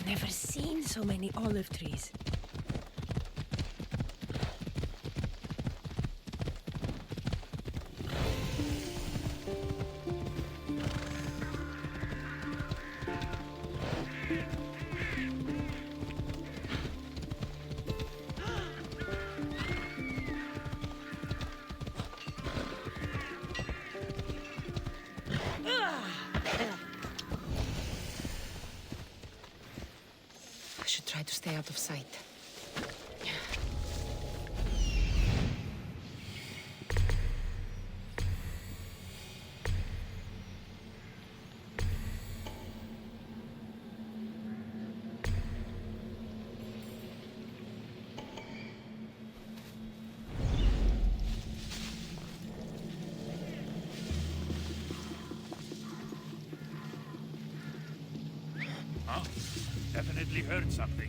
Never seen so many olive trees. I should try to stay out of sight. Huh? Definitely heard something.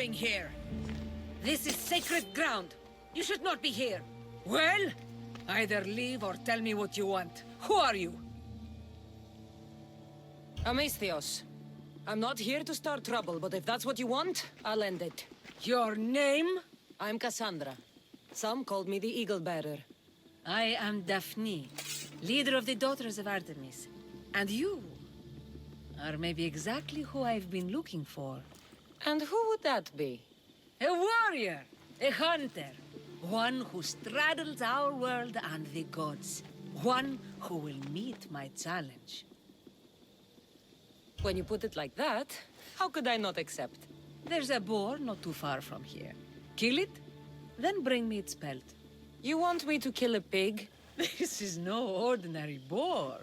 doing here? This is sacred ground. You should not be here. Well, either leave or tell me what you want. Who are you? Amestios. I'm not here to start trouble, but if that's what you want, I'll end it. Your name? I'm Cassandra. Some called me the Eagle Bearer. I am Daphne, leader of the Daughters of Artemis. And you are maybe exactly who I've been looking for. And who would that be? A warrior, a hunter, one who straddles our world and the gods. One who will meet my challenge. When you put it like that, how could I not accept? There's a boar not too far from here. Kill it, then bring me its pelt. You want me to kill a pig? This is no ordinary boar.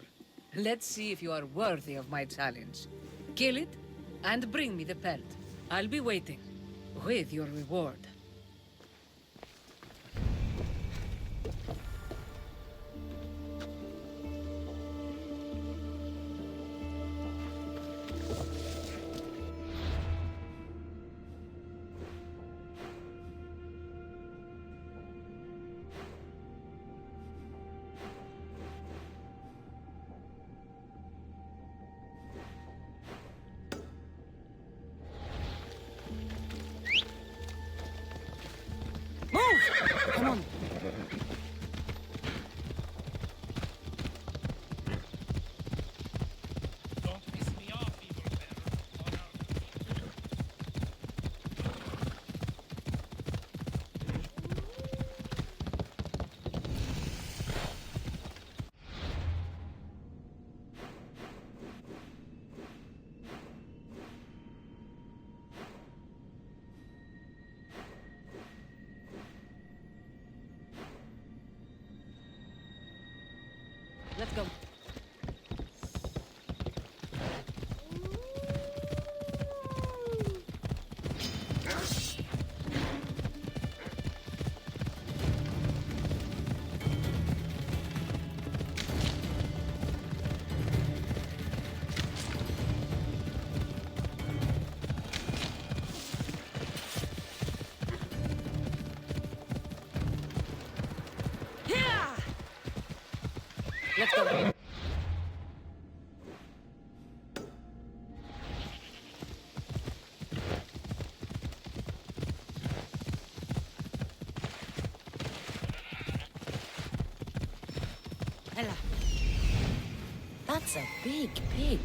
Let's see if you are worthy of my challenge. Kill it, and bring me the pelt. I'll be waiting, with your reward. Come on. Don't piss me off, evil bearer. Let's go. Let's go. Ella. That's a big pig.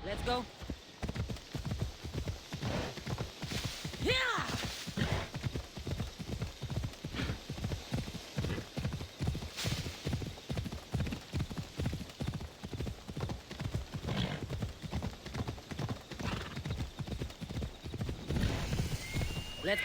Let's go. Yeah! Let's...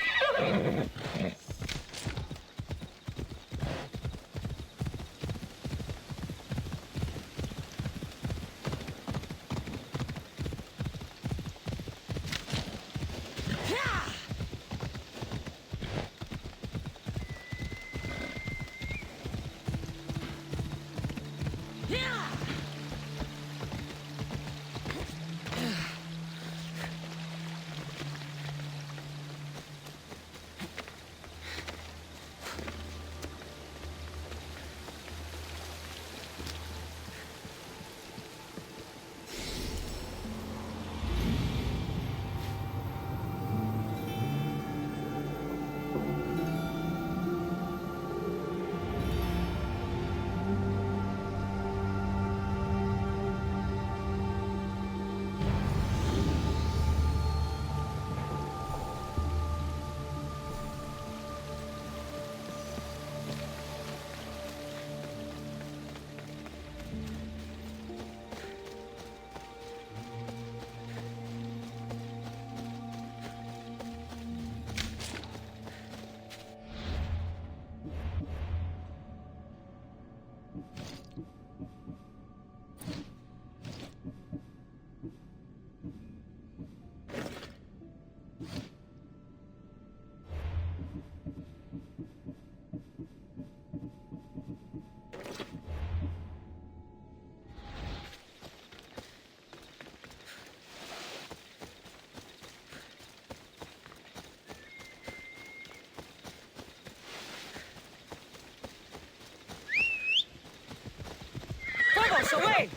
Phobos, away!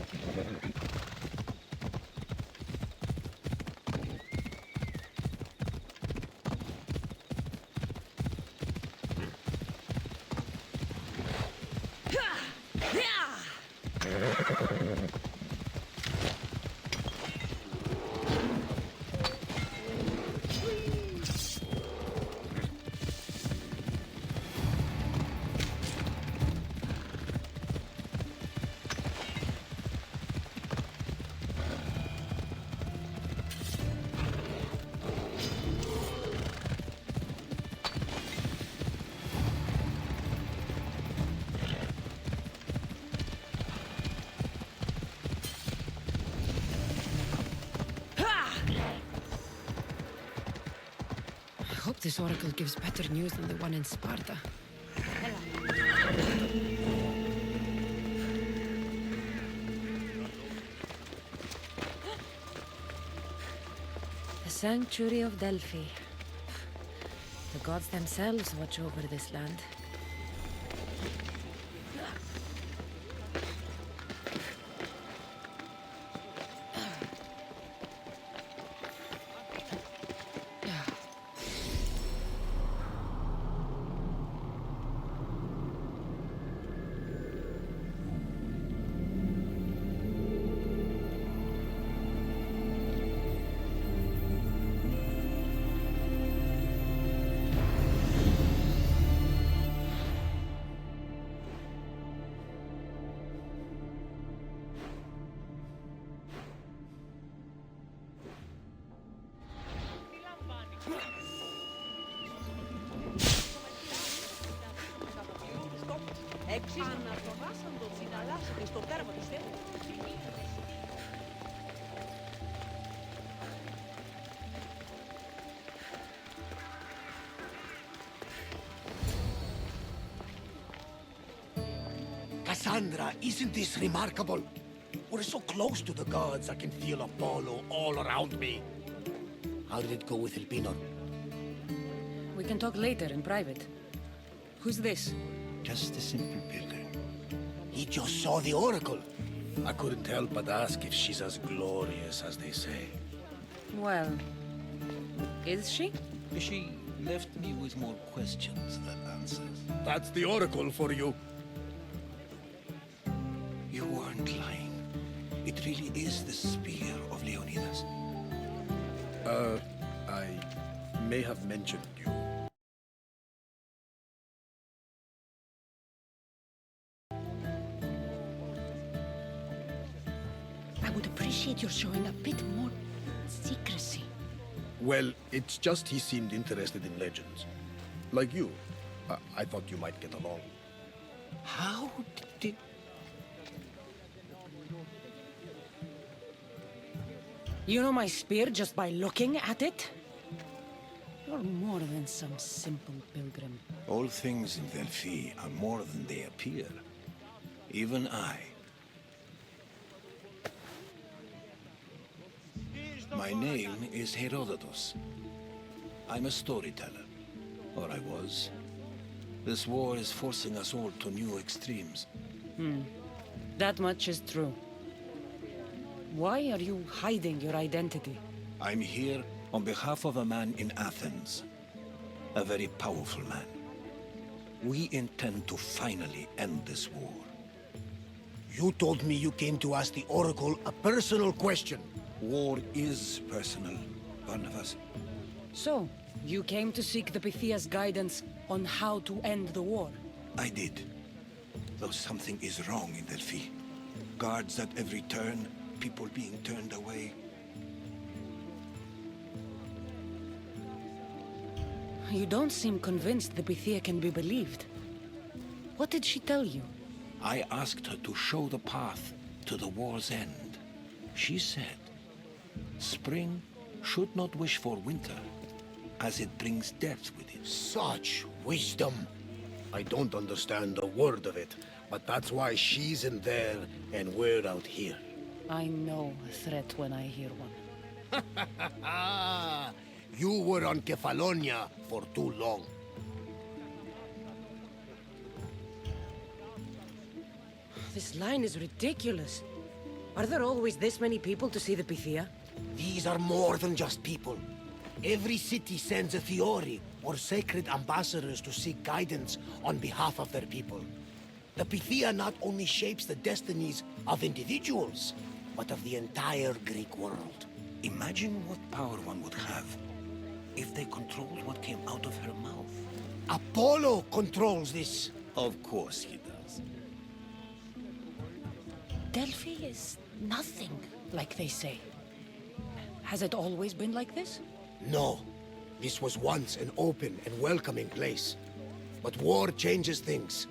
hope this oracle gives better news than the one in Sparta. The Sanctuary of Delphi. The gods themselves watch over this land. Ανατονάσαν τον συναλλάσσεται στο τέρμα του στέλνου. Cassandra, isn't this remarkable? We're so close to the gods, I can feel Apollo all around me. How did it go with Elpinor? We can talk later in private. Who's this? Just a simple pilgrim. He just saw the oracle. I couldn't help but ask if she's as glorious as they say. Well, is she? She left me with more questions than answers. That's the oracle for you. You weren't lying. It really is the spear of Leonidas. I may have mentioned you. I would appreciate your showing a bit more secrecy. Well, it's just he seemed interested in legends. Like you. I thought you might get along. How did... You know my spear just by looking at it? You're more than some simple pilgrim. All things in Delphi are more than they appear. Even I. My name is Herodotus. I'm a storyteller. Or I was. This war is forcing us all to new extremes. That much is true. Why are you hiding your identity? I'm here on behalf of a man in Athens. A very powerful man. We intend to finally end this war. You told me you came to ask the oracle a personal question. War is personal, Barnabas. So, you came to seek the Pythia's guidance on how to end the war? I did. Though something is wrong in Delphi. Guards at every turn, people being turned away. You don't seem convinced the Pythia can be believed. What did she tell you? I asked her to show the path to the war's end. She said, spring should not wish for winter, as it brings death with it. Such wisdom. I don't understand a word of it, but that's why she's in there and we're out here. I know a threat when I hear one. You were on Kefalonia for too long. This line is ridiculous. Are there always this many people to see the Pythia? These are more than just people. Every city sends a Fiori or sacred ambassadors to seek guidance on behalf of their people. The Pythia not only shapes the destinies of individuals, but of the entire Greek world. Imagine what power one would have if they controlled what came out of her mouth. Apollo controls this. Of course he does. Delphi is nothing, like they say. Has it always been like this? No. This was once an open and welcoming place. But war changes things.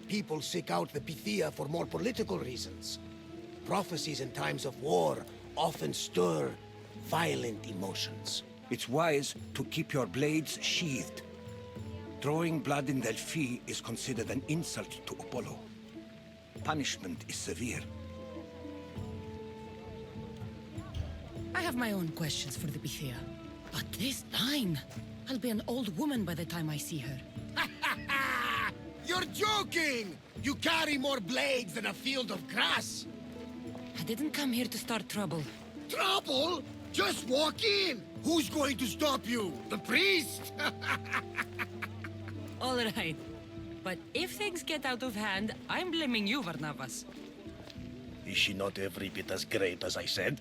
People seek out the Pythia for more political reasons. Prophecies in times of war often stir violent emotions. It's wise to keep your blades sheathed. Drawing blood in Delphi is considered an insult to Apollo. Punishment is severe. I have my own questions for the Pythia. But this line... I'll be an old woman by the time I see her. You're joking! You carry more blades than a field of grass! I didn't come here to start trouble. Trouble? Just walk in! Who's going to stop you? The priest? All right. But if things get out of hand, I'm blaming you, Varnavas. Is she not every bit as great as I said?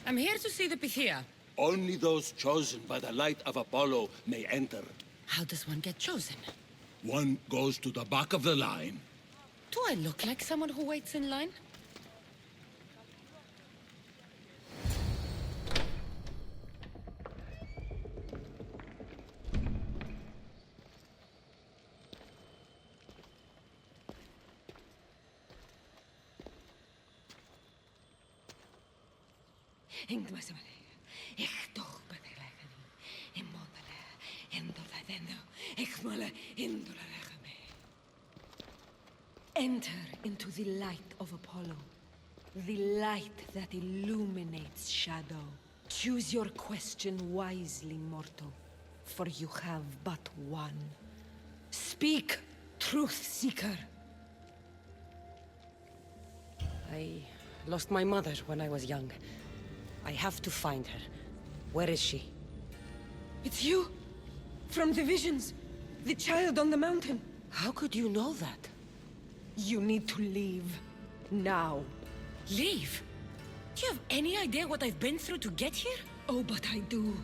I'm here to see the Pythia. Only those chosen by the light of Apollo may enter. How does one get chosen? One goes to the back of the line. Do I look like someone who waits in line? Enter into the light of Apollo, the light that illuminates shadow. Choose your question wisely, mortal, for you have but one. Speak, truth seeker. I lost my mother when I was young. I have to find her. Where is she? It's you! From the visions! The child on the mountain! How could you know that? You need to leave. Now. Leave? Do you have any idea what I've been through to get here? Oh, but I do.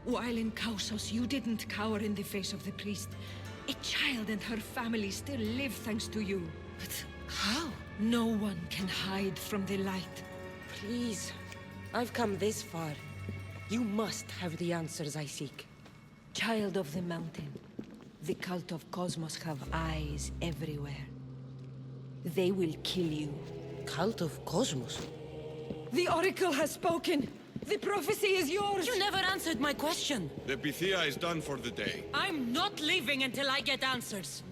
While in Kausos, you didn't cower in the face of the priest. A child and her family still live thanks to you. But how? No one can hide from the light. Please. I've come this far. You must have the answers I seek. Child of the mountain, the cult of Cosmos have eyes everywhere. They will kill you. Cult of Cosmos? The Oracle has spoken! The prophecy is yours! You never answered my question! The Pythia is done for the day. I'm not leaving until I get answers!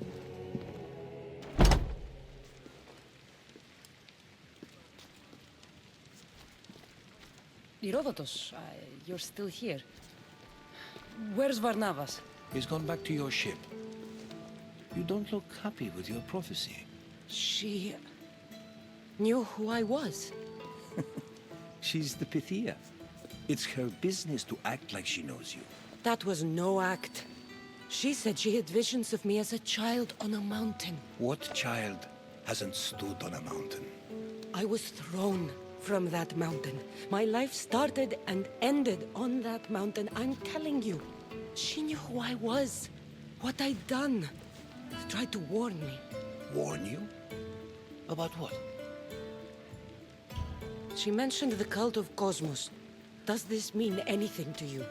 Herodotus, you're still here. Where's Varnavas? He's gone back to your ship. You don't look happy with your prophecy. She... knew who I was. She's the Pythia. It's her business to act like she knows you. That was no act. She said she had visions of me as a child on a mountain. What child hasn't stood on a mountain? I was thrown from that mountain. My life started and ended on that mountain, I'm telling you. She knew who I was, what I'd done. She tried to warn me. Warn you? About what? She mentioned the cult of Cosmos. Does this mean anything to you?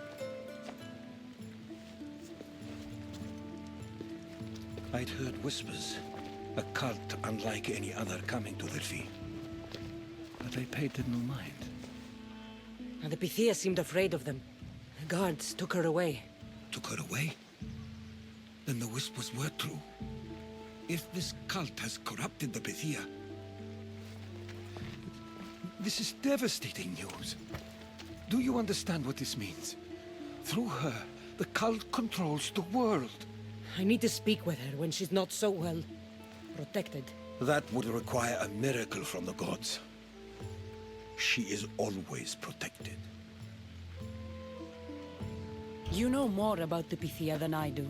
I'd heard whispers. A cult unlike any other coming to Delphi. But I paid it no mind. And the Pythia seemed afraid of them. The guards took her away. Took her away? Then the whispers were true. If this cult has corrupted the Pythia... This is devastating news. Do you understand what this means? Through her, the cult controls the world. I need to speak with her when she's not so well protected. That would require a miracle from the gods. She is always protected. You know more about the Pythia than I do.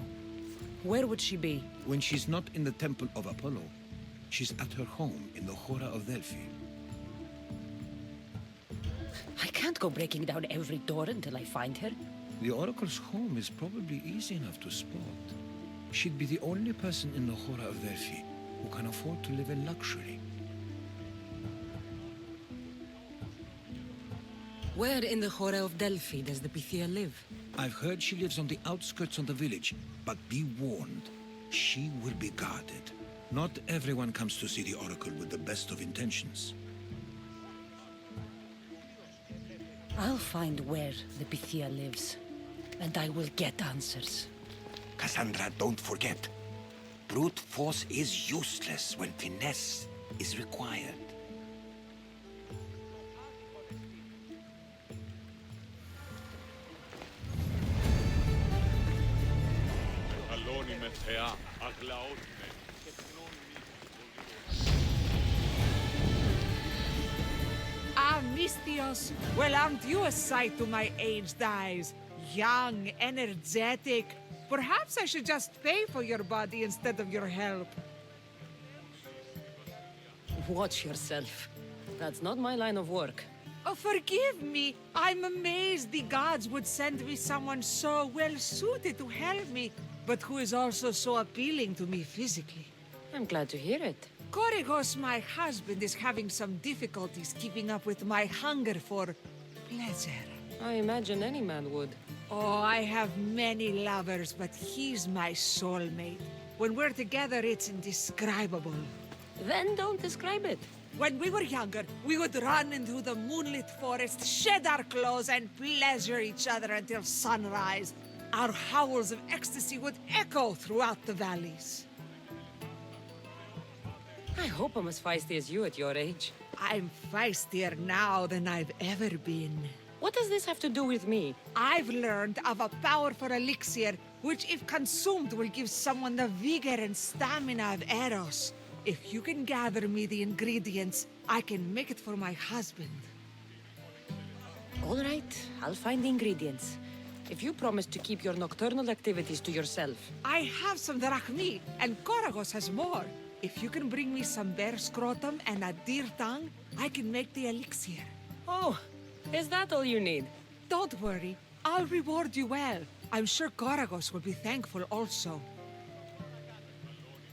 Where would she be? When she's not in the temple of Apollo, she's at her home in the Hora of Delphi. I can't go breaking down every door until I find her. The Oracle's home is probably easy enough to spot. She'd be the only person in the Hora of Delphi who can afford to live in luxury. Where in the Hora of Delphi does the Pythia live? I've heard she lives on the outskirts of the village, but be warned, she will be guarded. Not everyone comes to see the Oracle with the best of intentions. I'll find where the Pythia lives, and I will get answers. Cassandra, don't forget. Brute force is useless when finesse is required. Ah, Mistios! Well, aren't you a sight to my aged eyes? Young, energetic. Perhaps I should just pay for your body instead of your help. Watch yourself. That's not my line of work. Oh, forgive me. I'm amazed the gods would send me someone so well-suited to help me, but who is also so appealing to me physically. I'm glad to hear it. Korygos, my husband, is having some difficulties keeping up with my hunger for pleasure. I imagine any man would. Oh, I have many lovers, but he's my soulmate. When we're together, it's indescribable. Then don't describe it. When we were younger, we would run into the moonlit forest, shed our clothes, and pleasure each other until sunrise. Our howls of ecstasy would echo throughout the valleys. I hope I'm as feisty as you at your age. I'm feistier now than I've ever been. What does this have to do with me? I've learned of a powerful elixir, which if consumed will give someone the vigor and stamina of Eros. If you can gather me the ingredients, I can make it for my husband. All right, I'll find the ingredients. If you promise to keep your nocturnal activities to yourself. I have some drachmi, and Korygos has more. If you can bring me some bear scrotum and a deer tongue, I can make the elixir. Oh, is that all you need? Don't worry, I'll reward you well. I'm sure Korygos will be thankful also.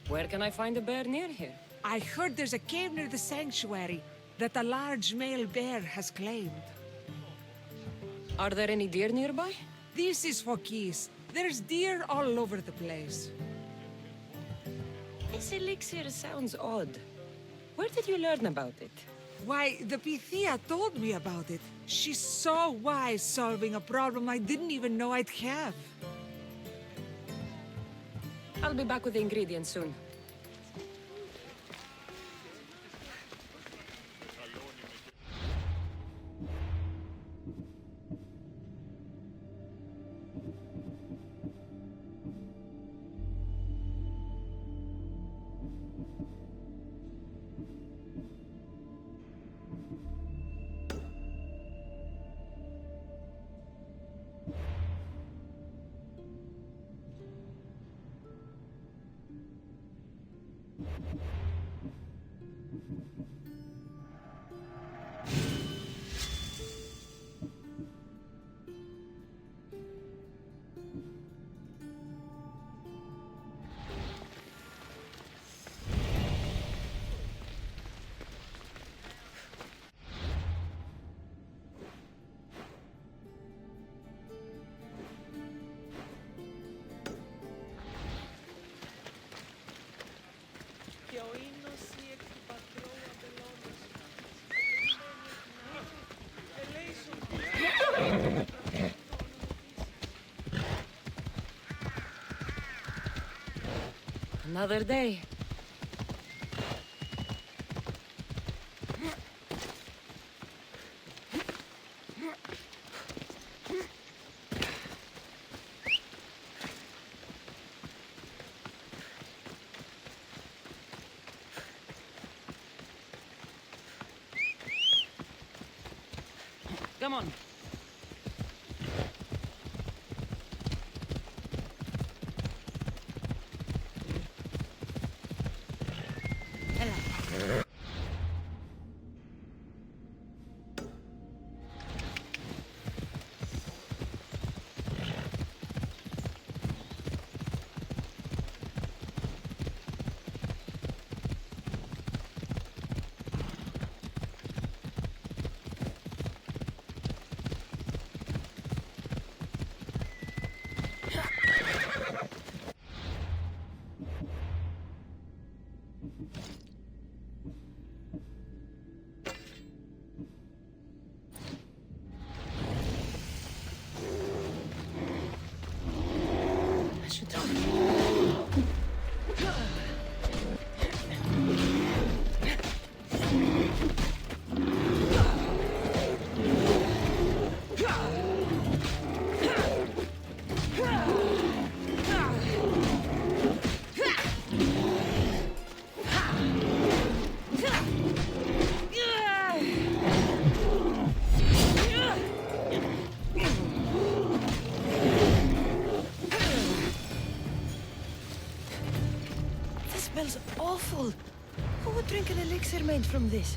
Where can I find a bear near here? I heard there's a cave near the sanctuary that a large male bear has claimed. Are there any deer nearby? This is Phokis. There's deer all over the place. This elixir sounds odd. Where did you learn about it? Why, the Pythia told me about it. She's so wise solving a problem I didn't even know I'd have. I'll be back with the ingredients soon. Another day. Come on. I should This smells awful. Who would drink an elixir made from this?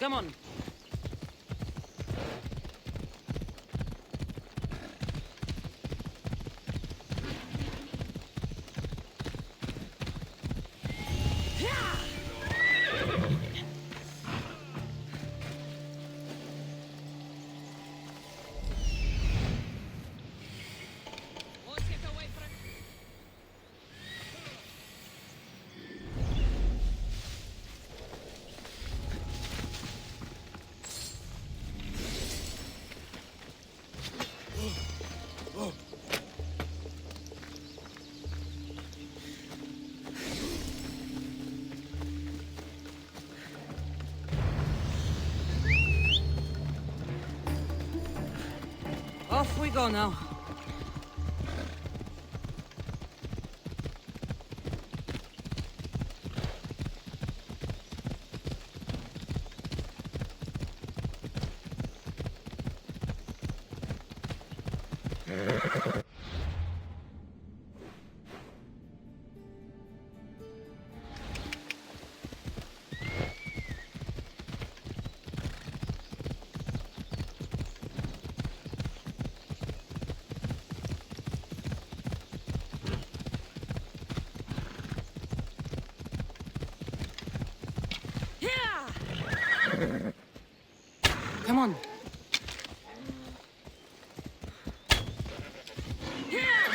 Come on. Off we go now. Come on.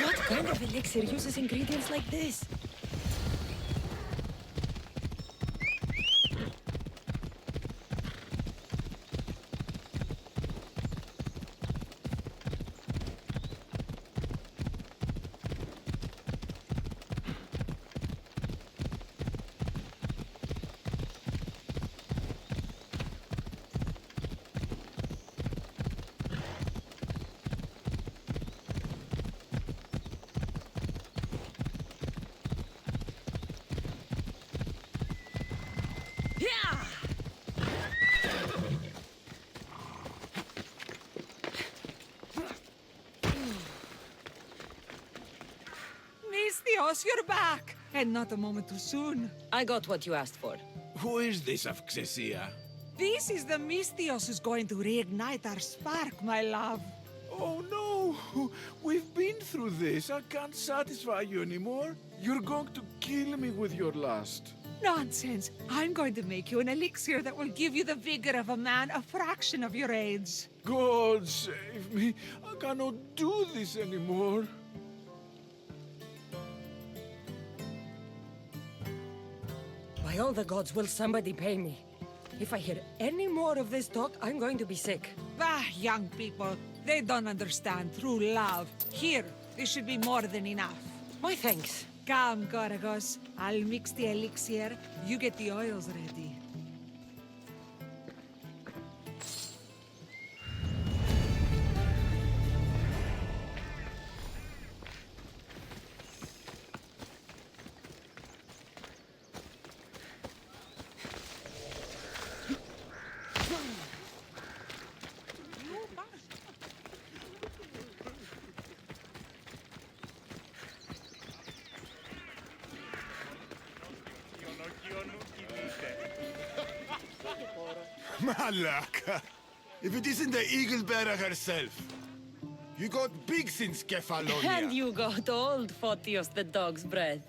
What kind of elixir uses ingredients like this? Mistios, you're back! And not a moment too soon. I got what you asked for. Who is this of Xesia? This is the Mistios who's going to reignite our spark, my love. Oh no! We've been through this. I can't satisfy you anymore. You're going to kill me with your lust. Nonsense. I'm going to make you an elixir that will give you the vigor of a man a fraction of your age. God save me. I cannot do this anymore. By all the gods, will somebody pay me? If I hear any more of this talk, I'm going to be sick. Ah, young people. They don't understand true love. Here, this should be more than enough. My thanks. Come, Gorgos. I'll mix the elixir. You get the oils ready. Malaka! If it isn't the Eagle Bearer herself. You got big since Kefalonia. And you got old, Photios the dog's breath.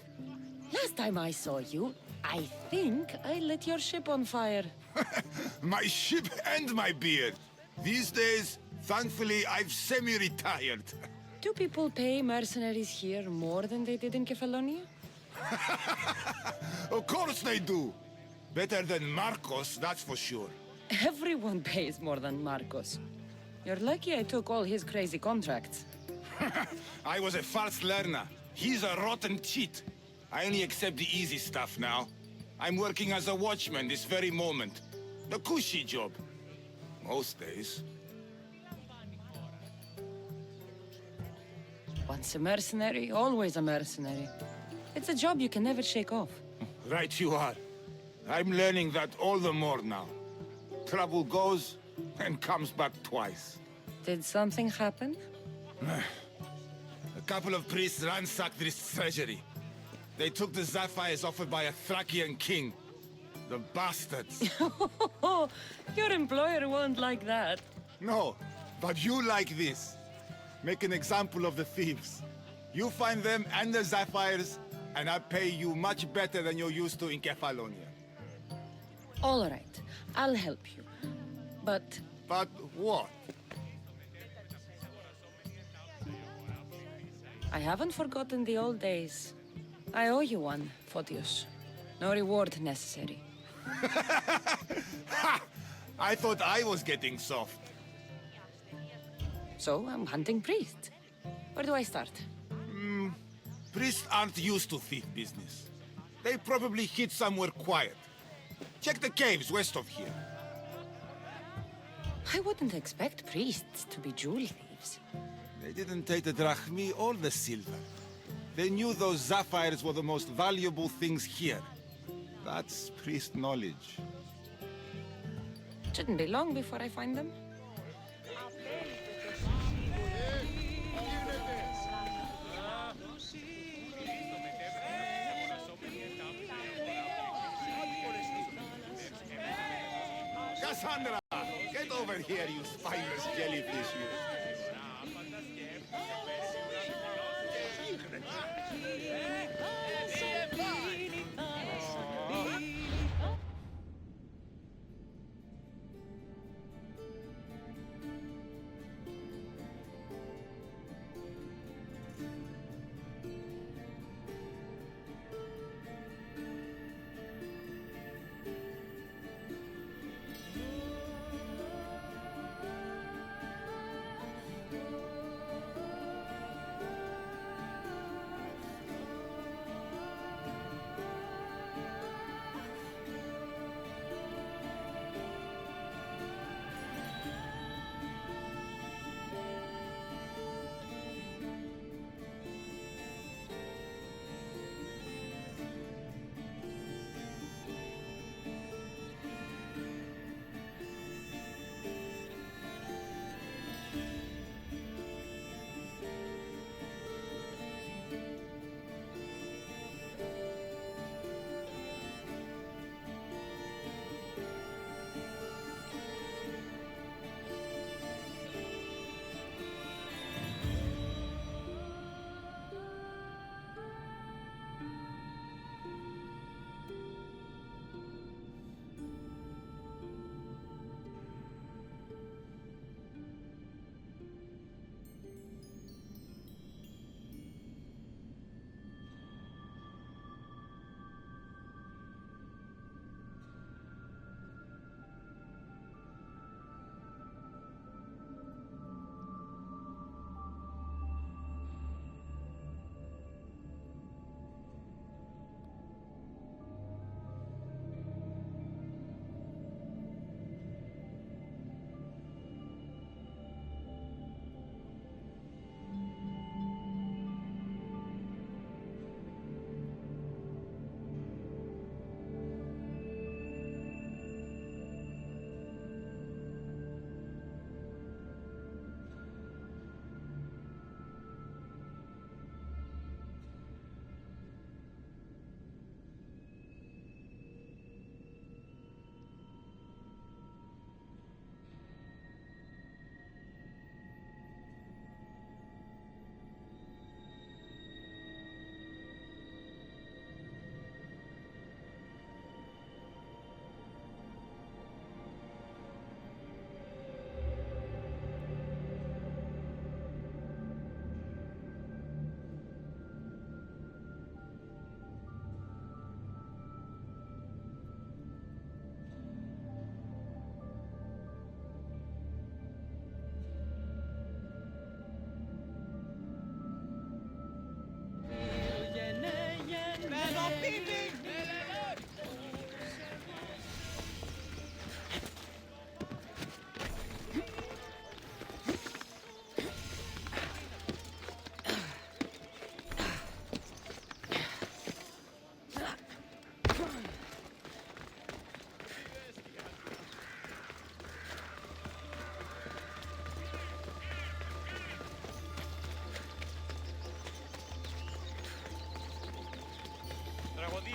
Last time I saw you, I think I lit your ship on fire. My ship and my beard. These days, thankfully, I've semi-retired. Do people pay mercenaries here more than they did in Kefalonia? Of course they do. Better than Marcos, that's for sure. Everyone pays more than Marcos. You're lucky I took all his crazy contracts. I was a fast learner. He's a rotten cheat. I only accept the easy stuff now. I'm working as a watchman this very moment. The cushy job. Most days. Once a mercenary, always a mercenary. It's a job you can never shake off. Right you are. I'm learning that all the more now. Trouble goes and comes back twice. Did something happen? A couple of priests ransacked this treasury. They took the sapphires offered by a Thracian king. The bastards. Your employer won't like that. No, but you like this. Make an example of the thieves. You find them and the sapphires, and I pay you much better than you're used to in Kefalonia. All right, I'll help you. But... But what? I haven't forgotten the old days. I owe you one, Photios. No reward necessary. Ha! I thought I was getting soft. So, I'm hunting priests. Where do I start? Priests aren't used to thief business. They probably hid somewhere quiet. Check the caves west of here. I wouldn't expect priests to be jewel thieves. They didn't take the drachmi or the silver. They knew those sapphires were the most valuable things here. That's priest knowledge. Shouldn't be long before I find them. Cassandra! Get over here, you spineless jellyfish, you.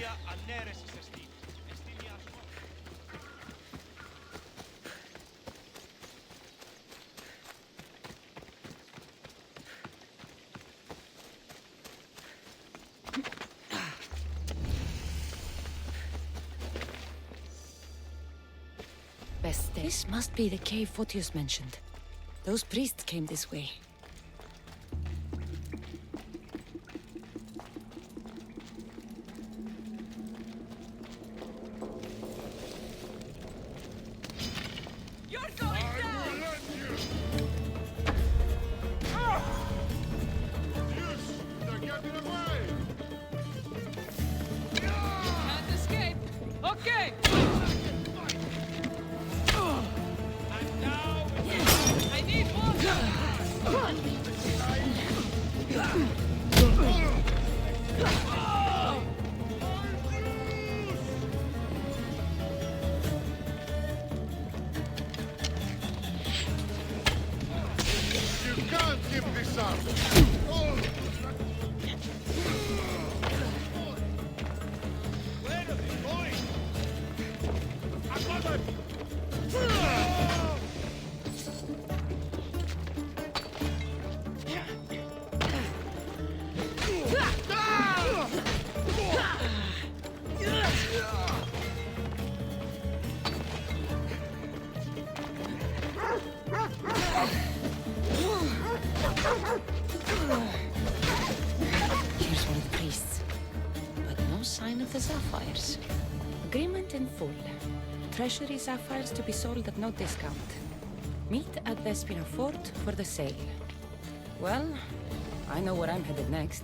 Μία ανέρεσης εστί. Εστί μια ασφάλεια. This must be the cave Photius mentioned. Those priests came this way. You're going down! Can't escape. Okay. And now I need water. You can't give this up! where are they going? I'm covered! Here's one of the priests. But no sign of the sapphires. Agreement in full. Treasury sapphires to be sold at no discount. Meet at Vespina Fort for the sale. Well, I know where I'm headed next.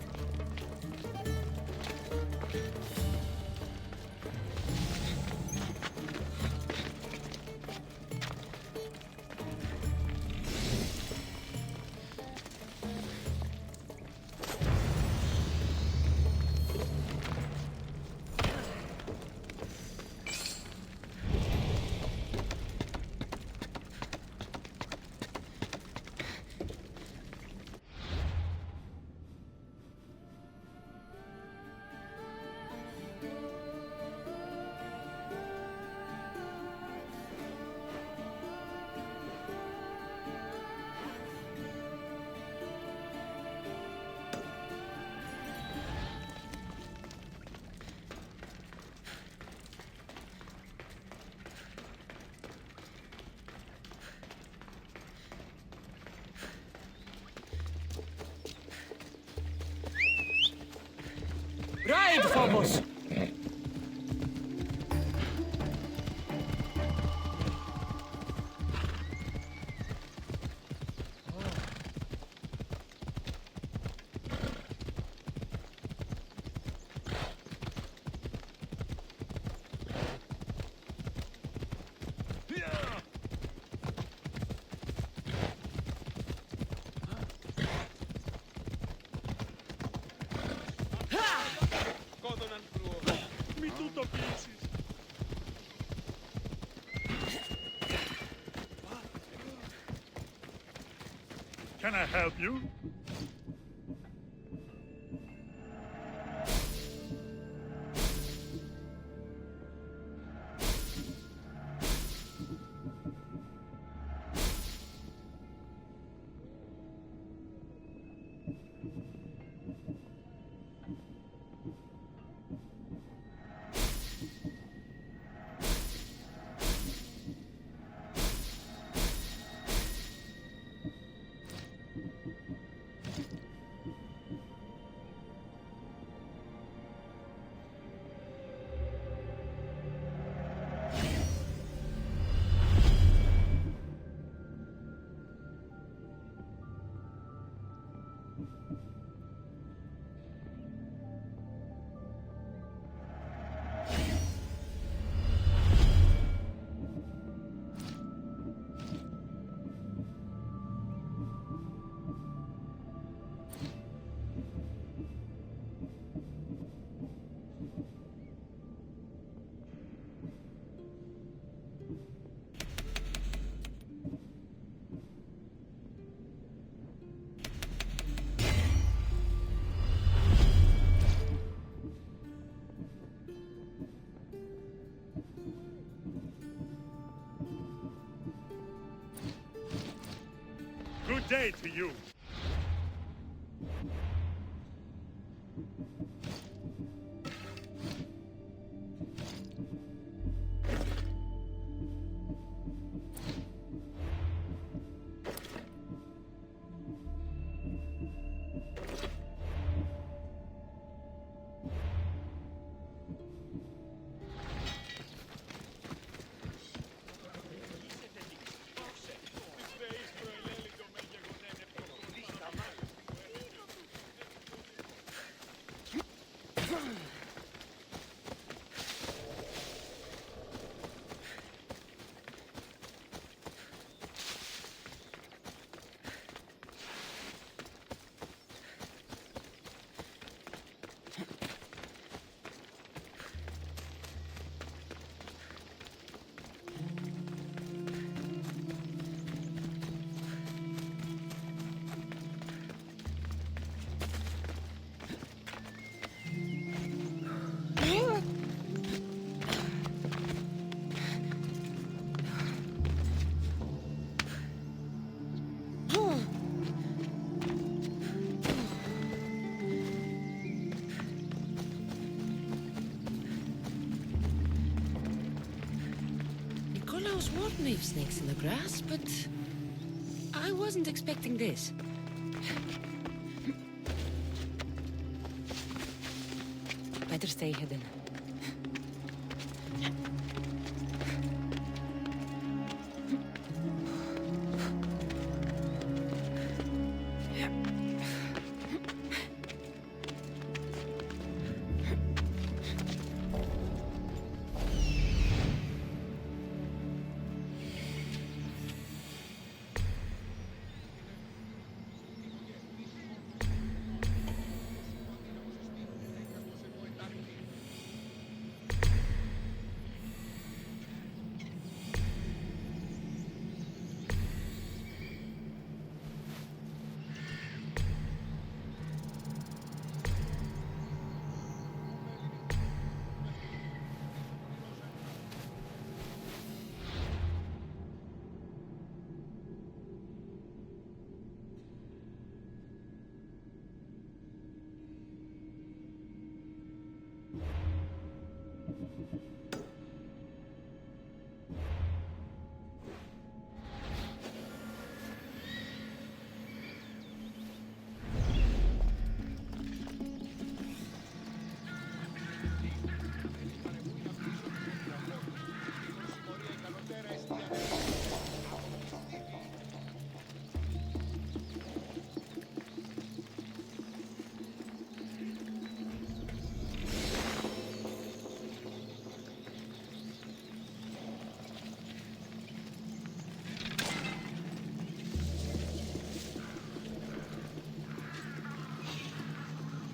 Ride, Phobos. Can I help you? day to you. What leave snakes in the grass, but I wasn't expecting this. Better stay hidden.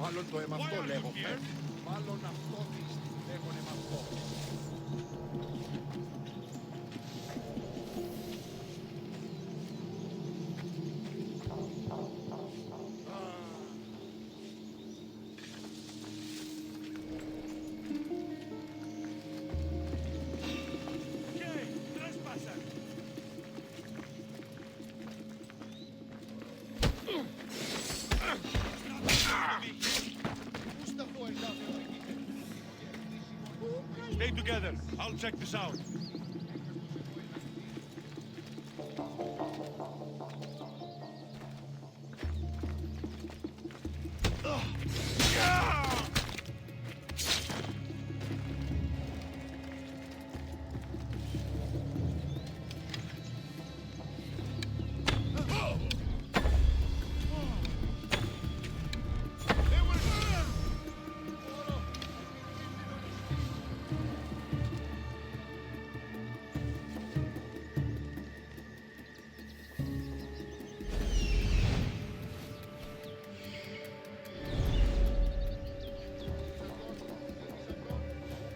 Μάλλον το εμαυτό λέγομαι. Μάλλον αυτό της λέγον εμαυτό. Stay together. I'll check this out.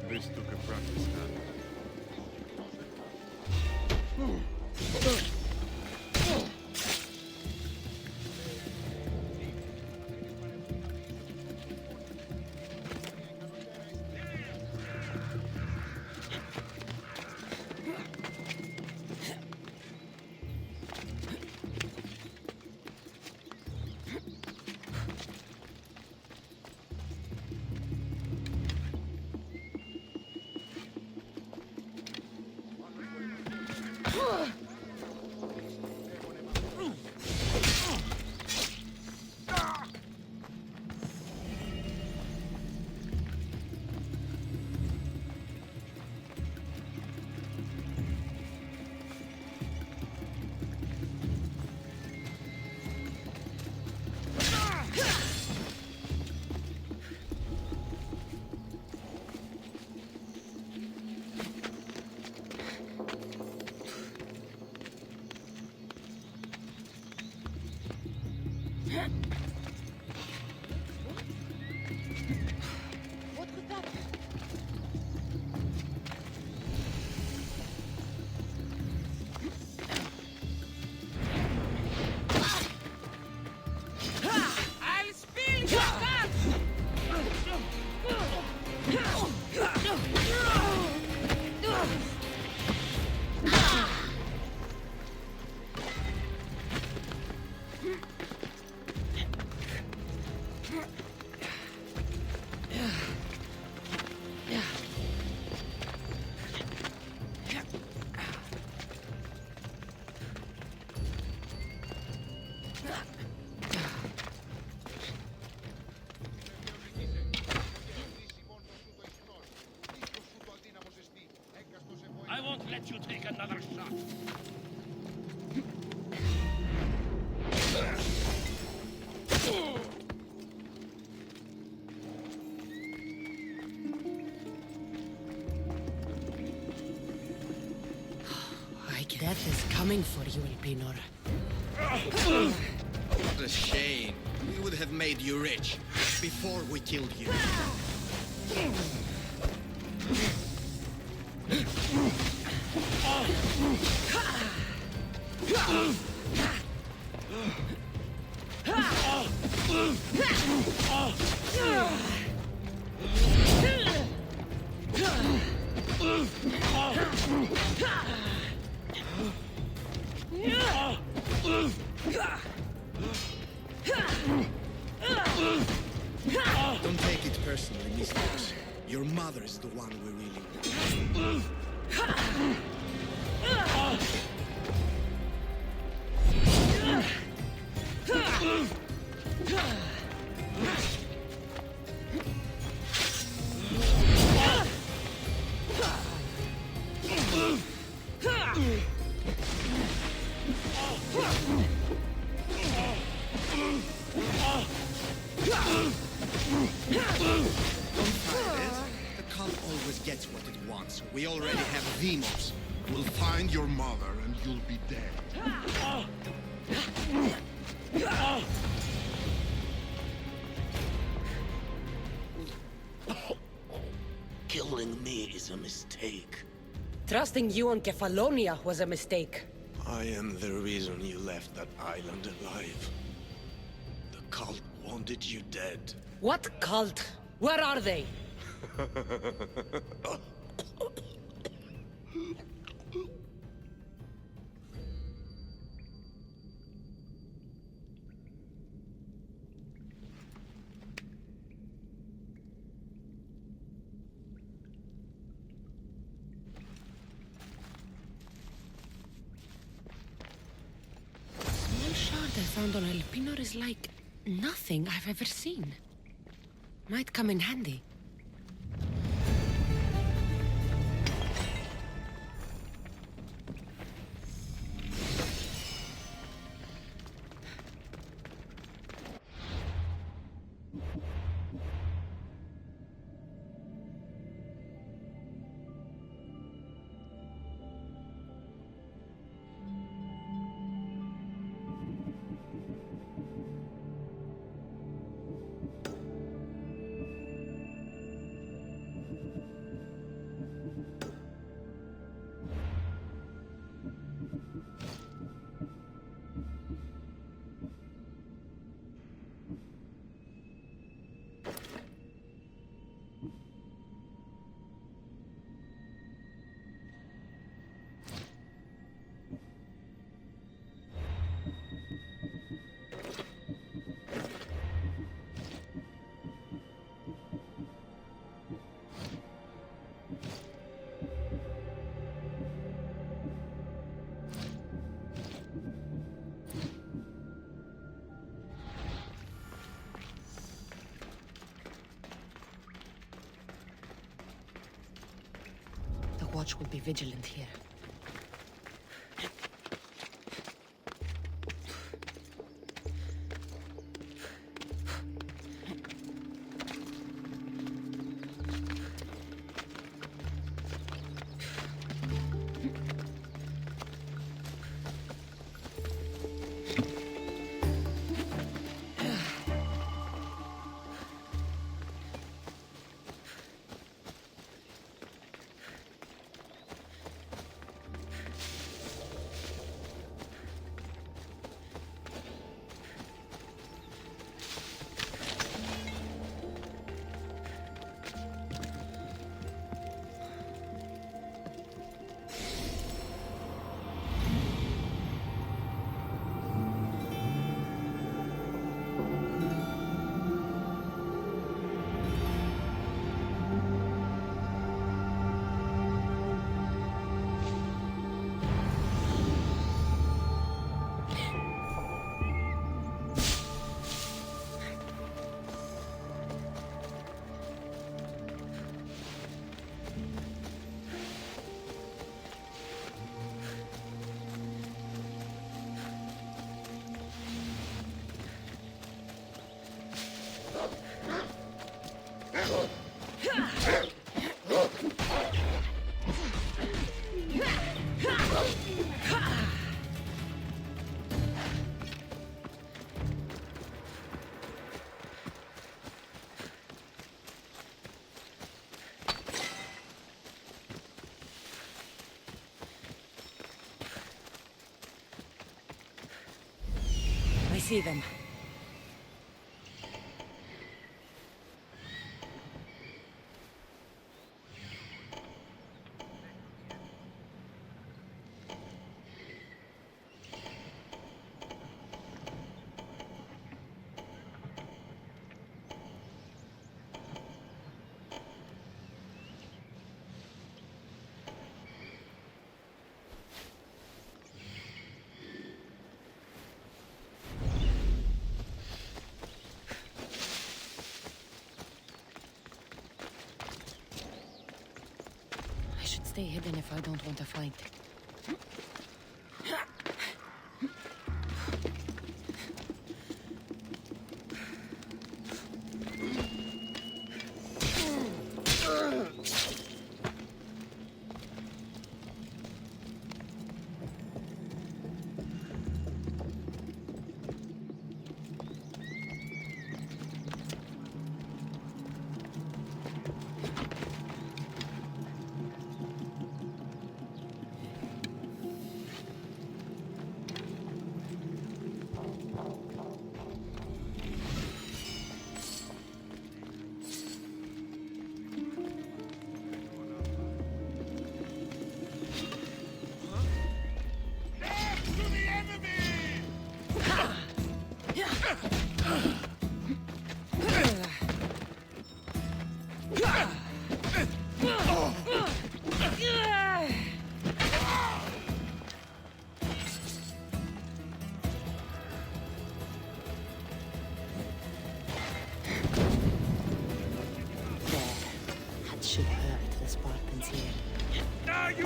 This took a practice hand. let you take another shot. Death is coming for you, Elpinor. What a shame. We would have made you rich before we killed you. Don't take it personally, Mistress. Your mother is the one we really want. The cult always gets what it wants. We already have Demos. We'll find your mother and you'll be dead. Killing me is a mistake. Trusting you on Kefalonia was a mistake. I am the reason you left that island alive. The cult wanted you dead. What cult? Where are they? Small shard I found on Elpinor is like nothing I've ever seen. Might come in handy. The watch will be vigilant here. I see them. I should stay hidden if I don't want to fight. Should hurt the Spartans here. Now you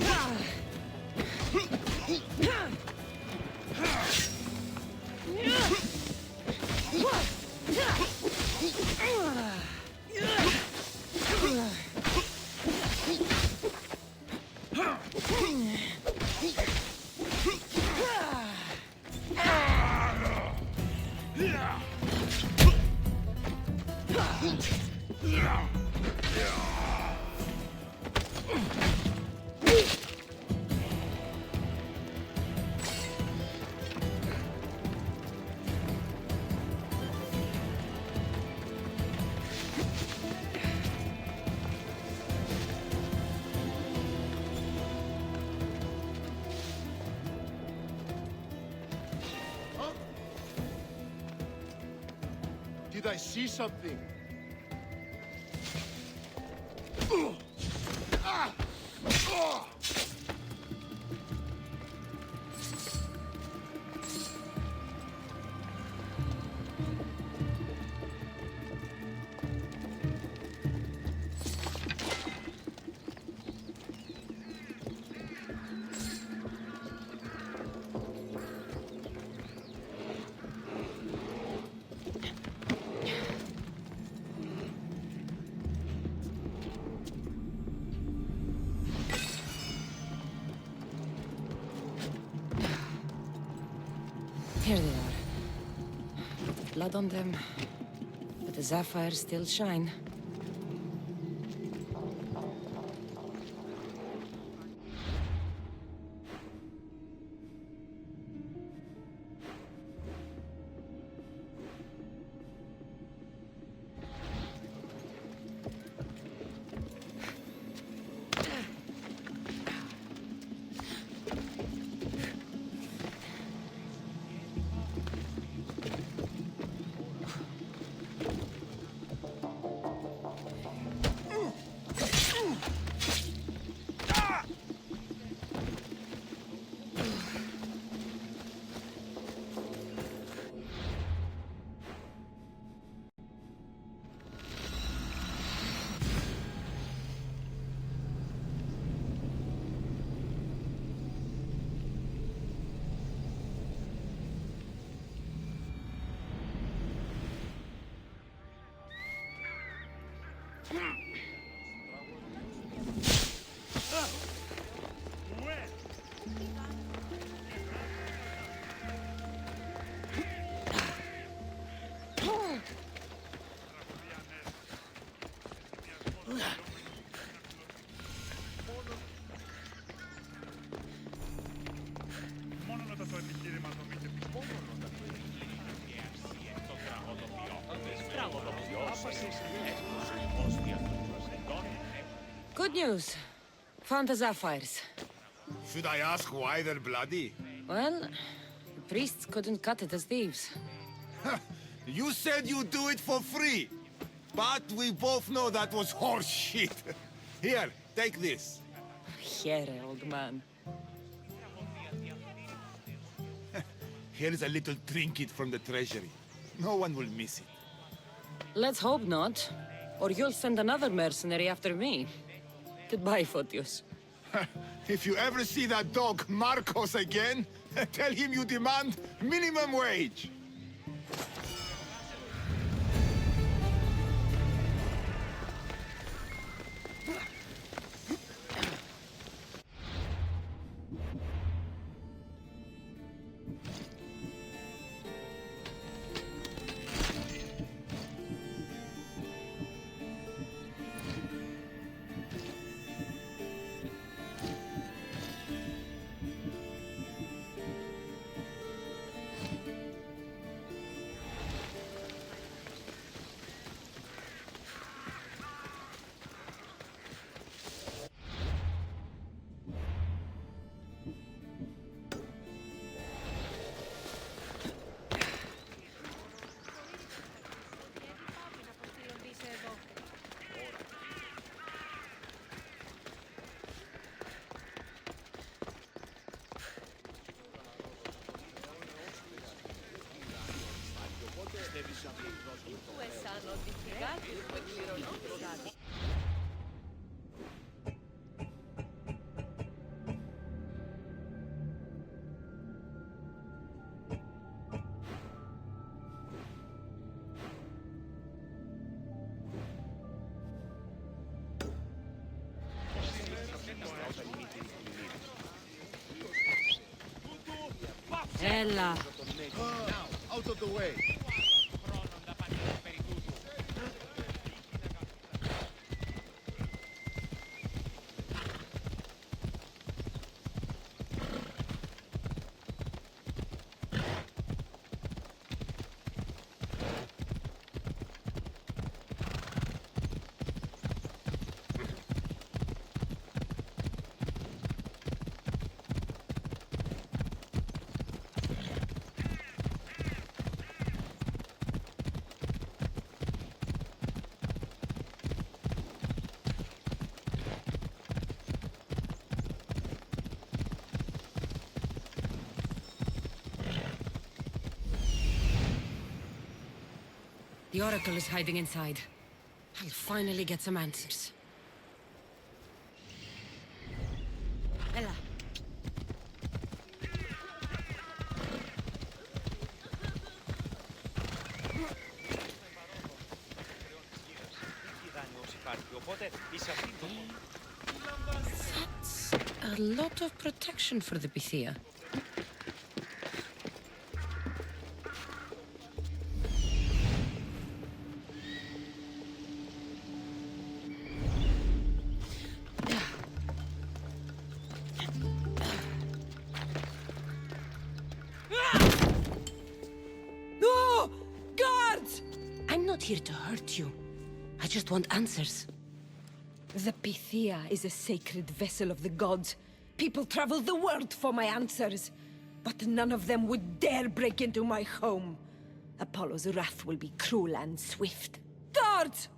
Did I see something? Here they are. Blood on them, but the sapphires still shine. Good news. Found the sapphires. Should I ask why they're bloody? Well, the priests couldn't cut it as thieves. You said you'd do it for free. But we both know that was horse shit. Here, take this. Here, old man. Here's a little trinket from the treasury. No one will miss it. Let's hope not. Or you'll send another mercenary after me. Goodbye, Photios. If you ever see that dog Marcos again, tell him you demand minimum wage. Ella. Now, out of the way. The Oracle is hiding inside. I'll finally get some answers. Ella. That's a lot of protection for the Pythia. Here to hurt you. I just want answers. The Pythia is a sacred vessel of the gods. People travel the world for my answers. But none of them would dare break into my home. Apollo's wrath will be cruel and swift. Guards!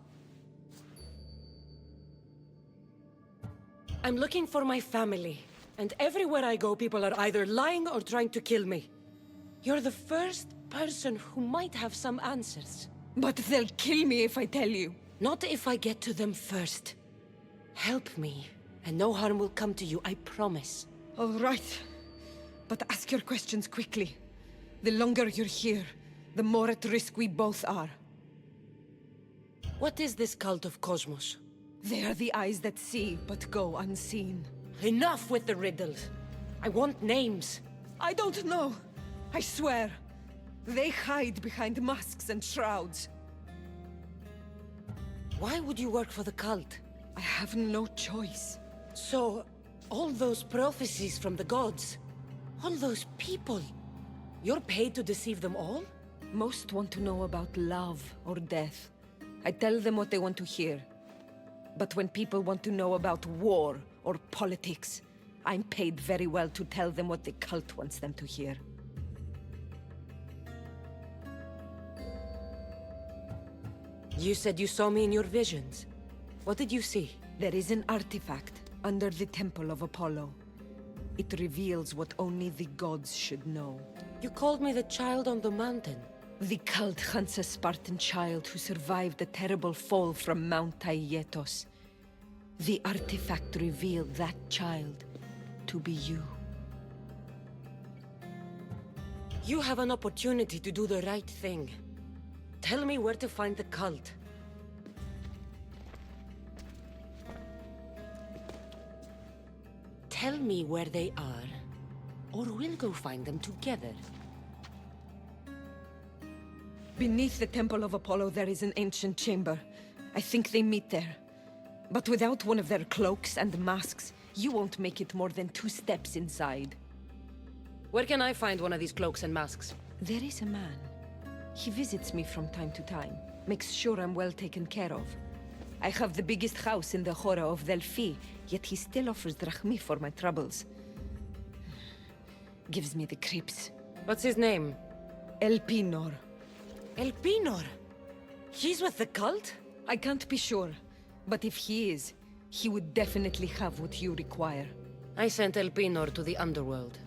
I'm looking for my family. And everywhere I go, people are either lying or trying to kill me. You're the first person who might have some answers. But they'll kill me if I tell you. Not if I get to them first. Help me, and no harm will come to you, I promise. All right. But ask your questions quickly. The longer you're here, the more at risk we both are. What is this cult of Cosmos? They are the eyes that see, but go unseen. Enough with the riddles. I want names. I don't know. I swear. They hide behind masks and shrouds. Why would you work for the cult? I have no choice. So, all those prophecies from the gods, all those people, you're paid to deceive them all? Most want to know about love or death. I tell them what they want to hear. But when people want to know about war or politics, I'm paid very well to tell them what the cult wants them to hear. You said you saw me in your visions. What did you see? There is an artifact under the Temple of Apollo. It reveals what only the gods should know. You called me the child on the mountain. The cult hunts a Spartan child who survived a terrible fall from Mount Aietos. The artifact revealed that child to be you. You have an opportunity to do the right thing. Tell me where to find the cult. Tell me where they are, or we'll go find them together. Beneath the Temple of Apollo there is an ancient chamber. I think they meet there. But without one of their cloaks and masks, you won't make it more than 2 steps inside. Where can I find one of these cloaks and masks? There is a man. He visits me from time to time, makes sure I'm well taken care of. I have the biggest house in the Hora of Delphi, yet he still offers drachmi for my troubles. Gives me the creeps. What's his name? Elpinor. Elpinor? He's with the cult? I can't be sure, but if he is, he would definitely have what you require. I sent Elpinor to the underworld.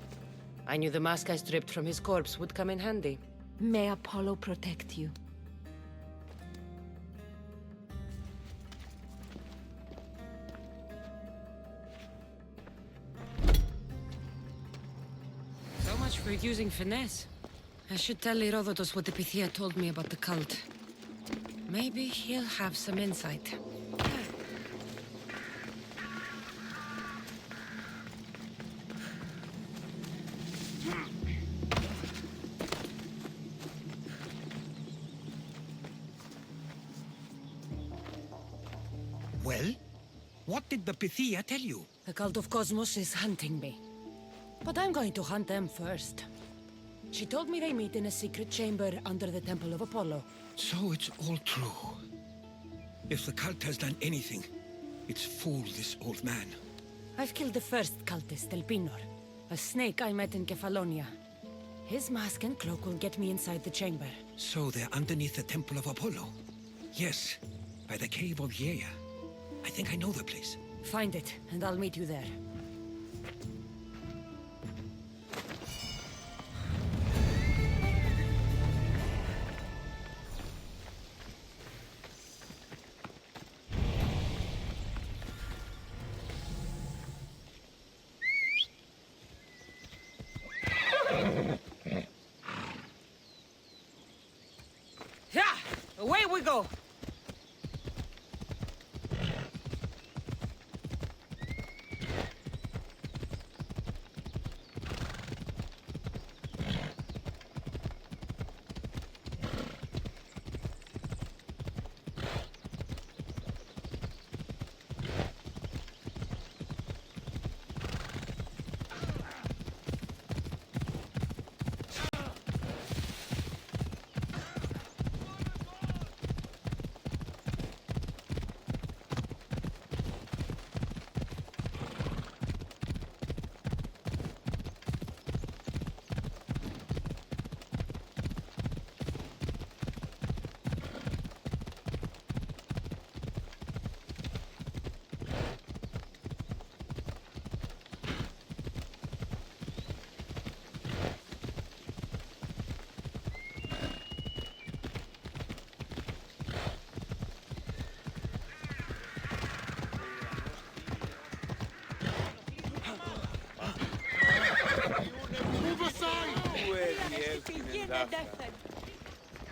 I knew the mask I stripped from his corpse would come in handy. May Apollo protect you. So much for using finesse. I should tell Herodotus what the Pythia told me about the cult. Maybe he'll have some insight. Well? What did the Pythia tell you? The cult of Cosmos is hunting me. But I'm going to hunt them first. She told me they meet in a secret chamber under the Temple of Apollo. So it's all true. If the cult has done anything, it's fooled this old man. I've killed the first cultist, Elpinor, a snake I met in Kefalonia. His mask and cloak will get me inside the chamber. So they're underneath the Temple of Apollo? Yes, by the Cave of Yea. I think I know the place. Find it, and I'll meet you there. Yeah! Away we go!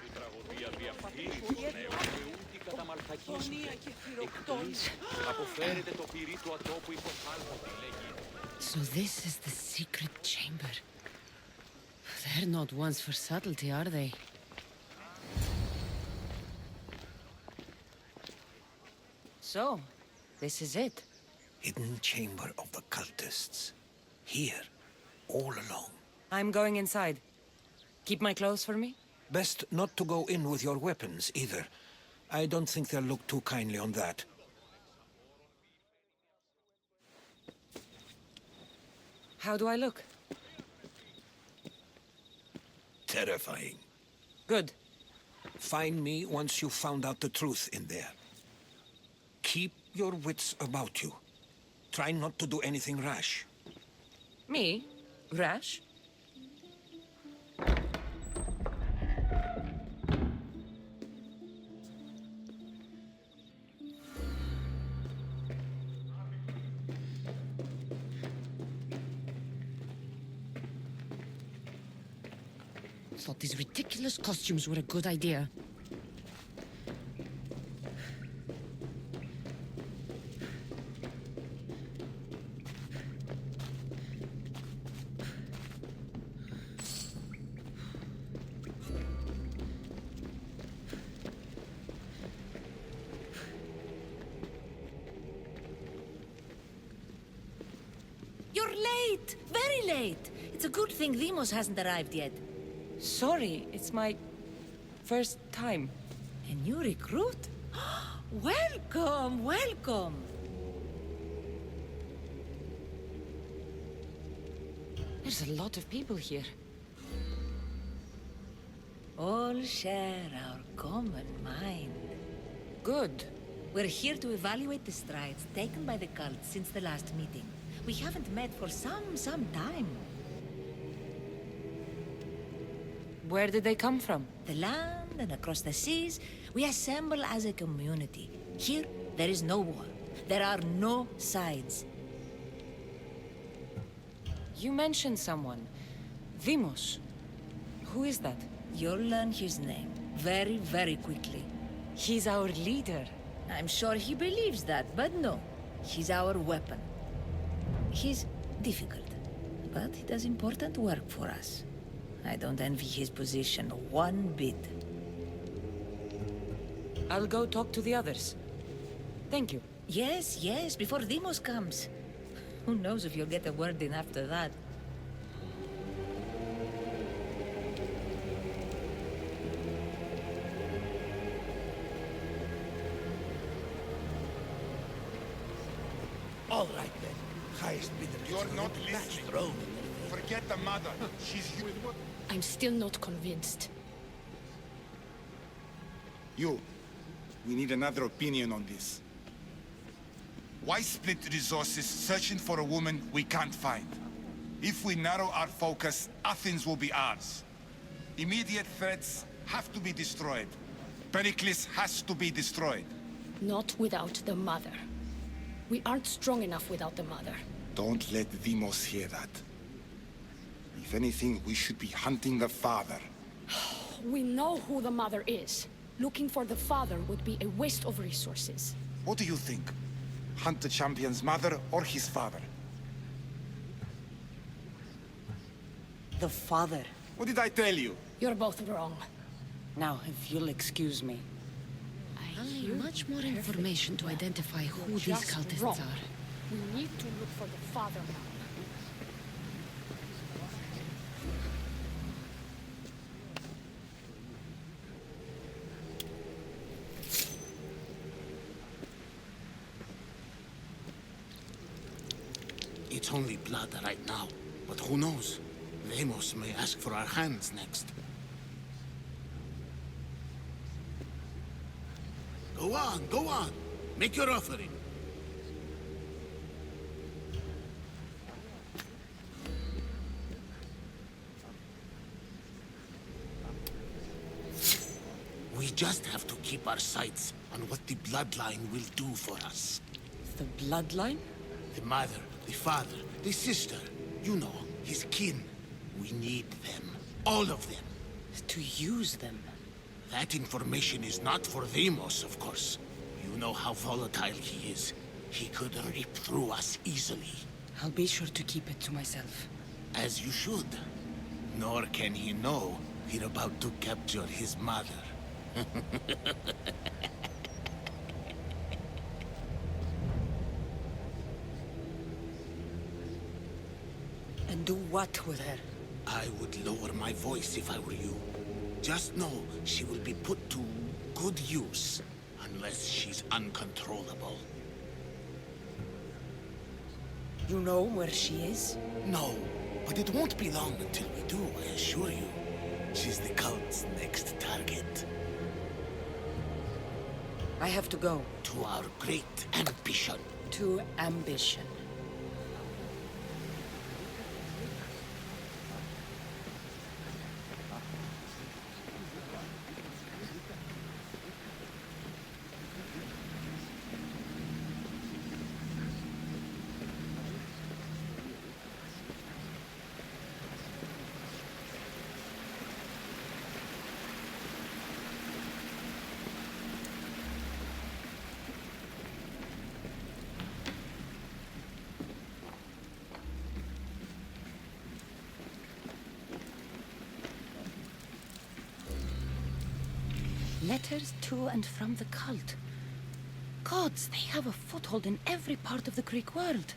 Η τραγωδία διαφθείρει τον αιώνιο ούτε κατά Φωνία και χειροκτόνης. Αποφέρετε το πυρί του ατόπου υποφάλματι, λέγει. So this is the secret chamber. They're not ones for subtlety, are they? So, this is it. Hidden chamber of the cultists. Here, all alone. I'm going inside. Keep my clothes for me? Best not to go in with your weapons, either. I don't think they'll look too kindly on that. How do I look? Terrifying. Good. Find me once you've found out the truth in there. Keep your wits about you. Try not to do anything rash. Me? Rash? Thought these ridiculous costumes were a good idea. You're late! Very late! It's a good thing Demos hasn't arrived yet. Sorry, it's my first time. A new recruit? Welcome, welcome! There's a lot of people here. All share our common mind. Good. We're here to evaluate the strides taken by the cult since the last meeting. We haven't met for some time. Where did they come from? The land and across the seas, we assemble as a community. Here, there is no war. There are no sides. You mentioned someone. Vimos. Who is that? You'll learn his name very, very quickly. He's our leader. I'm sure he believes that, but no. He's our weapon. He's difficult, but he does important work for us. I don't envy his position one bit. I'll go talk to the others. Thank you. Yes, yes, before Demos comes. Who knows if you'll get a word in after that. All right then. Highest bidder. You're not listening. Throne. Forget the mother. She's you. I'm still not convinced. You. We need another opinion on this. Why split resources searching for a woman we can't find? If we narrow our focus, Athens will be ours. Immediate threats have to be destroyed. Pericles has to be destroyed. Not without the mother. We aren't strong enough without the mother. Don't let Demos hear that. If anything, we should be hunting the father. We know who the mother is. Looking for the father would be a waste of resources. What do you think? Hunt the champion's mother or his father? The father. What did I tell you? You're both wrong. Now, if you'll excuse me. I'll need much more information to identify who these Just cultists wrong. are. We need to look for the father now. It's only blood right now, but who knows? Demos may ask for our hands next. Go on, go on. Make your offering. We just have to keep our sights on what the bloodline will do for us. The bloodline? The mother, the father, the sister. You know, his kin. We need them. All of them. To use them. That information is not for Demos, of course. You know how volatile he is. He could rip through us easily. I'll be sure to keep it to myself. As you should. Nor can he know we're about to capture his mother. And do what with her? I would lower my voice if I were you. Just know she will be put to good use, unless she's uncontrollable. You know where she is? No, but it won't be long until we do, I assure you. She's the cult's next target. I have to go. To our great ambition. To ambition. Letters to and from the cult. Gods, they have a foothold in every part of the Greek world.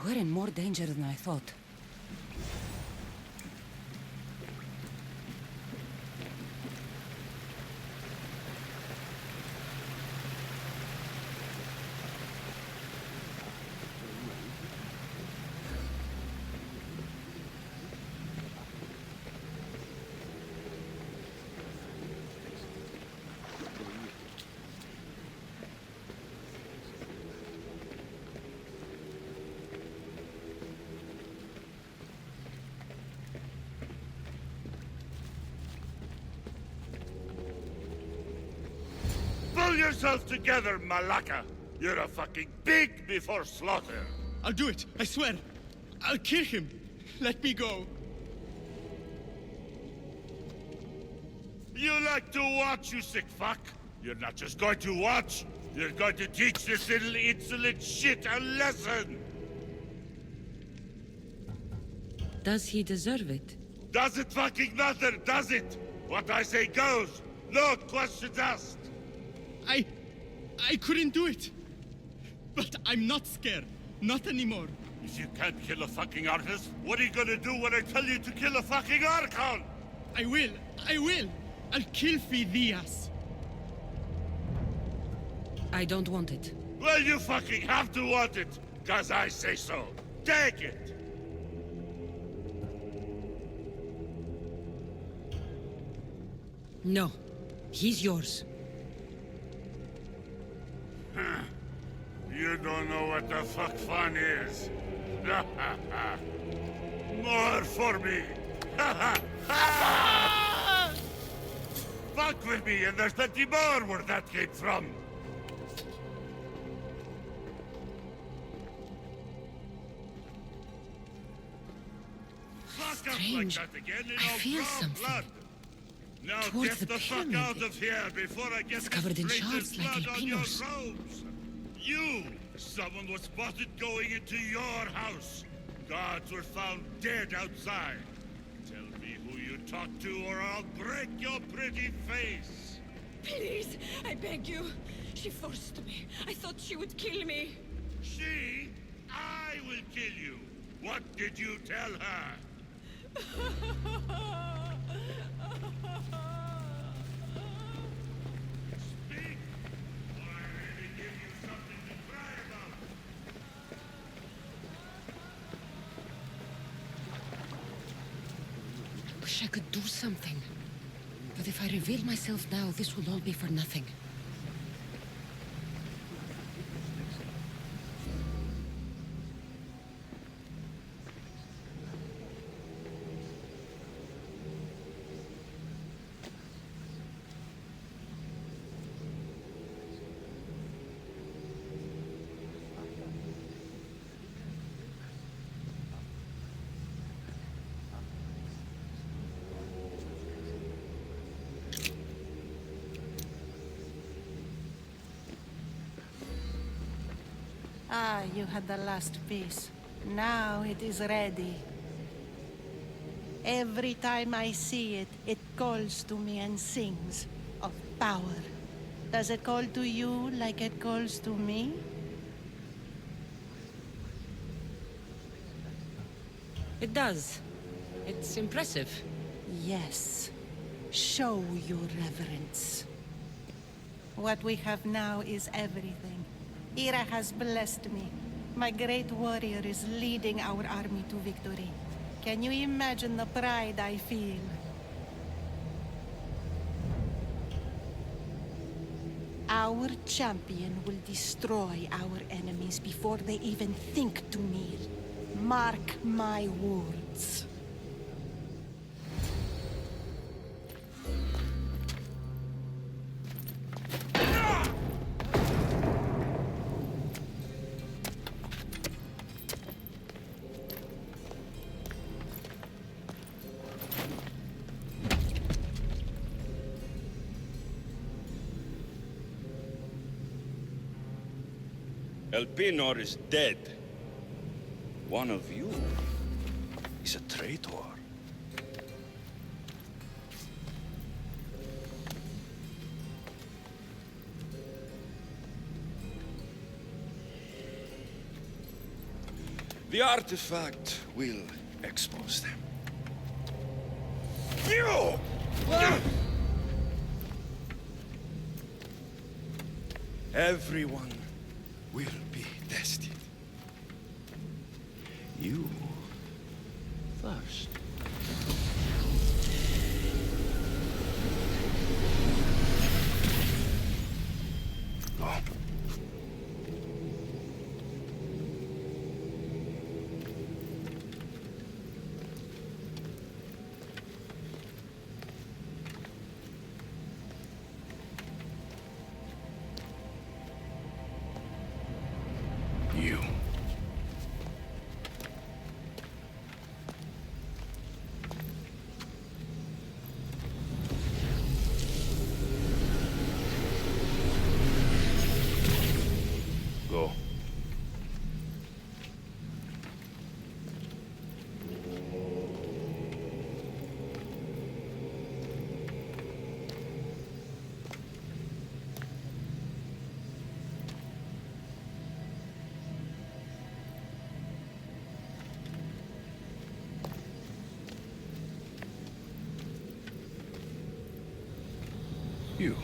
We're in more danger than I thought. Pull yourself together, Malaka! You're a fucking pig before slaughter! I'll do it, I swear! I'll kill him! Let me go! You like to watch, you sick fuck! You're not just going to watch, you're going to teach this little insolent shit a lesson! Does he deserve it? Does it fucking matter, does it? What I say goes, no questions asked! I couldn't do it! But I'm not scared. Not anymore. If you can't kill a fucking artist, what are you gonna do when I tell you to kill a fucking Archon? I will! I'll kill Phidias! I don't want it. Well, you fucking have to want it, cause I say so. Take it! No. He's yours. You don't know what the fuck fun is. More for me. Fuck with me, and there's plenty more where that came from. Fuck up like Strange. that again, and I I'll feel draw something. blood. Now Towards get the the fuck pyramid. out of here before I get It's covered in this shards like blood on your albinos. robes. You! Someone was spotted going into your house. Guards were found dead outside. Tell me who you talked to or I'll break your pretty face. Please, I beg you. She forced me. I thought she would kill me. She? I will kill you. What did you tell her? Speak, or I really give you something to cry about. Wish I could do something. But if I reveal myself now, this will all be for nothing. Ah, you had the last piece. Now it is ready. Every time I see it, it calls to me and sings of power. Does it call to you like it calls to me? It does. It's impressive. Yes. Show your reverence. What we have now is everything. Ira has blessed me. My great warrior is leading our army to victory. Can you imagine the pride I feel? Our champion will destroy our enemies before they even think to kneel. Mark my words. Elpinor is dead. One of you is a traitor. The artifact will expose them. You! Everyone will be tested. You first. Go. You. Go. You.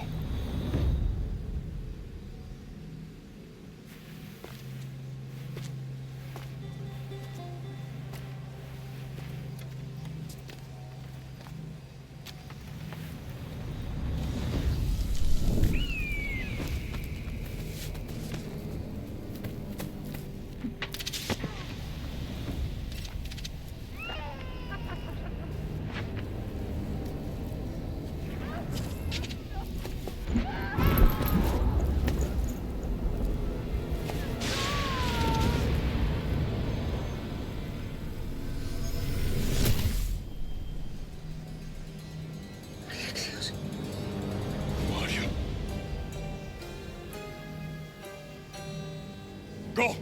Go!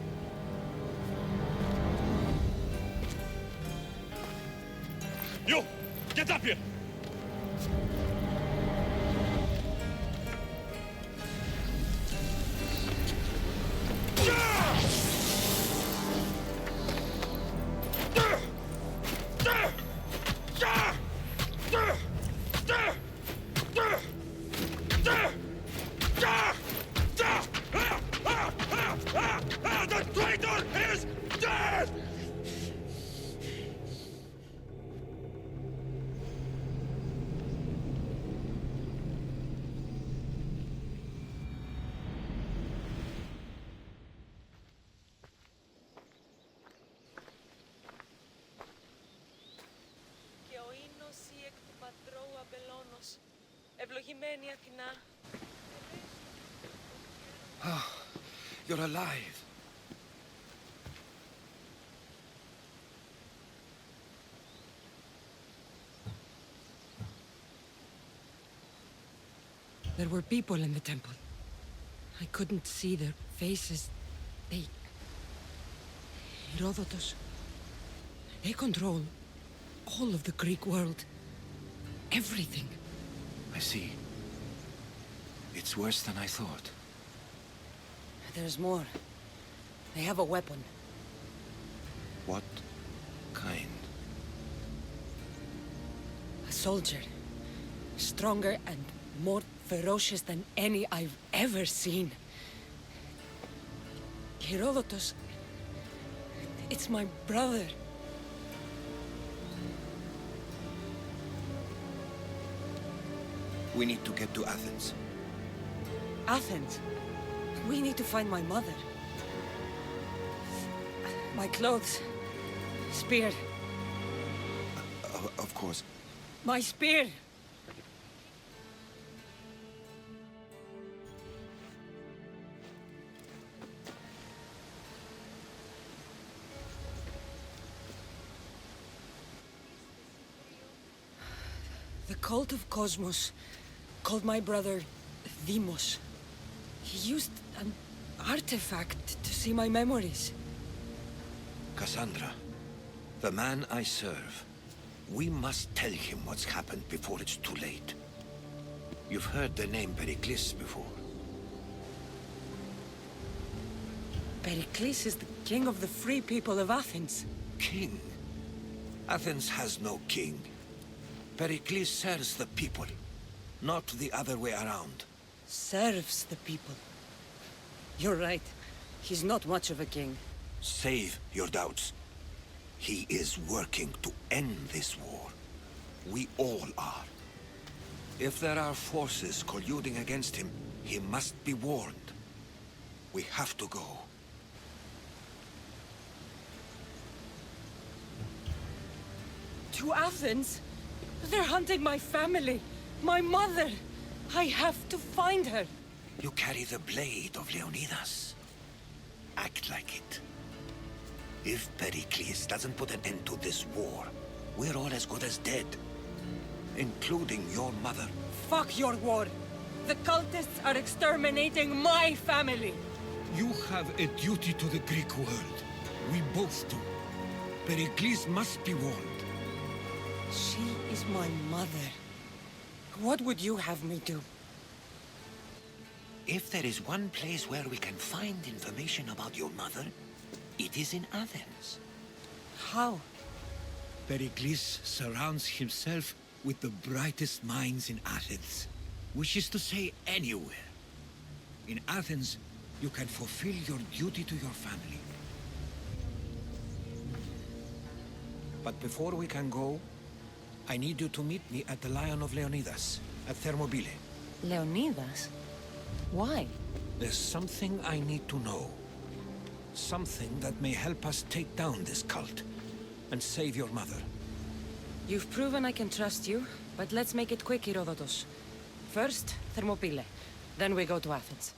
You! Get up here! The traitor is dead! Και ο ίνος ή εκ του πατρώου αμπελώνος. Ευλογημένη Αθηνά. Ah, you're alive. There were people in the temple. I couldn't see their faces. They Herodotus. They control all of the Greek world. Everything. I see. It's worse than I thought. There's more. They have a weapon. What kind? A soldier. Stronger and more ferocious than any I've ever seen. Herodotus. It's my brother. We need to get to Athens. Athens? We need to find my mother. My clothes. Spear. Of course. My spear! The cult of Cosmos called my brother Deimos. He used an artifact to see my memories. Cassandra, the man I serve. We must tell him what's happened before it's too late. You've heard the name Pericles before. Pericles is the king of the free people of Athens. King? Athens has no king. Pericles serves the people, not the other way around. Serves the people. You're right. He's not much of a king. Save your doubts. He is working to end this war. We all are. If there are forces colluding against him, he must be warned. We have to go. To Athens? They're hunting my family. My mother. I have to find her. You carry the blade of Leonidas. Act like it. If Pericles doesn't put an end to this war, we're all as good as dead. Including your mother. Fuck your war. The cultists are exterminating my family. You have a duty to the Greek world. We both do. Pericles must be warned. She is my mother. What would you have me do? If there is one place where we can find information about your mother, it is in Athens. How? Pericles surrounds himself with the brightest minds in Athens. Which is to say, anywhere. In Athens, you can fulfill your duty to your family. But before we can go, I need you to meet me at the Lion of Leonidas, at Thermopylae. Leonidas? Why? There's something I need to know. Something that may help us take down this cult and save your mother. You've proven I can trust you, but let's make it quick, Herodotus. First, Thermopylae. Then we go to Athens.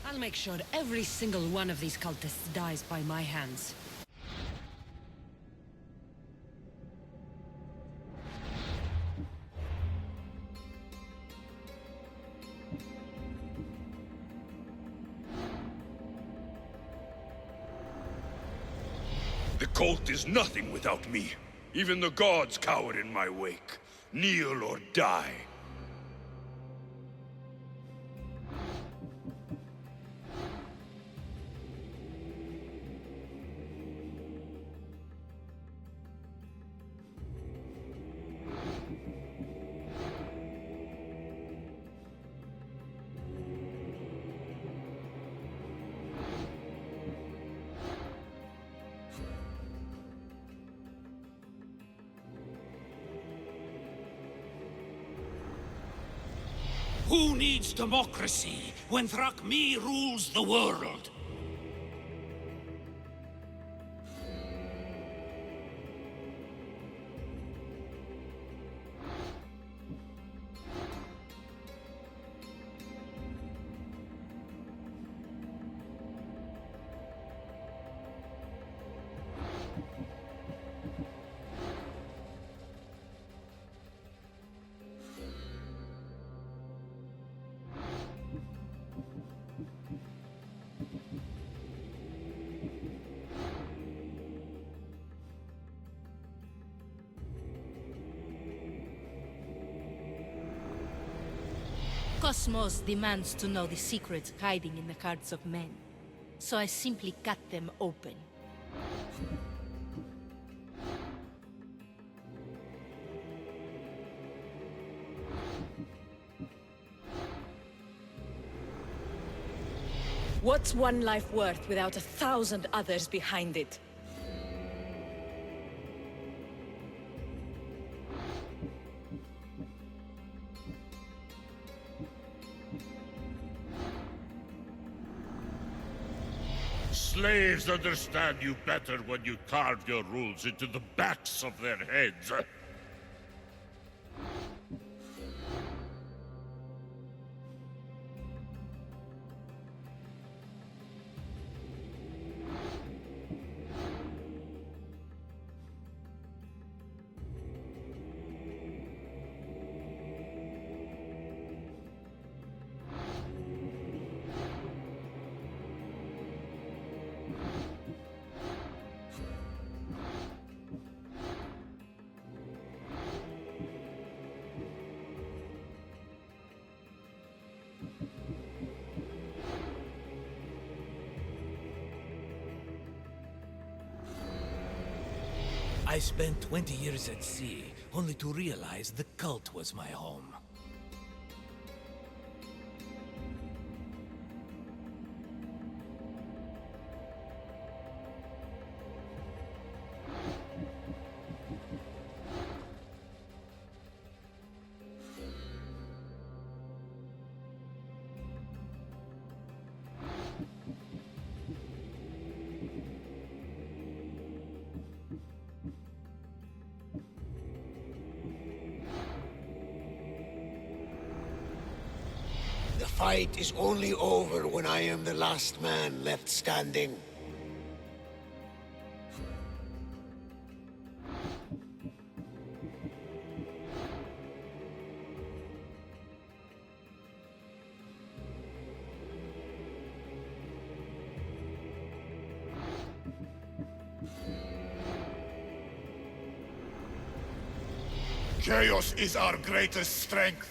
I'll make sure every single one of these cultists dies by my hands. The cult is nothing without me. Even the gods cower in my wake. Kneel or die. Who needs democracy when Thrakmi rules the world? Cosmos demands to know the secrets hiding in the hearts of men. So I simply cut them open. What's one life worth without 1,000 others behind it? Slaves understand you better when you carve your rules into the backs of their heads. I spent 20 years at sea, only to realize the cult was my home. The fight is only over when I am the last man left standing. Chaos is our greatest strength.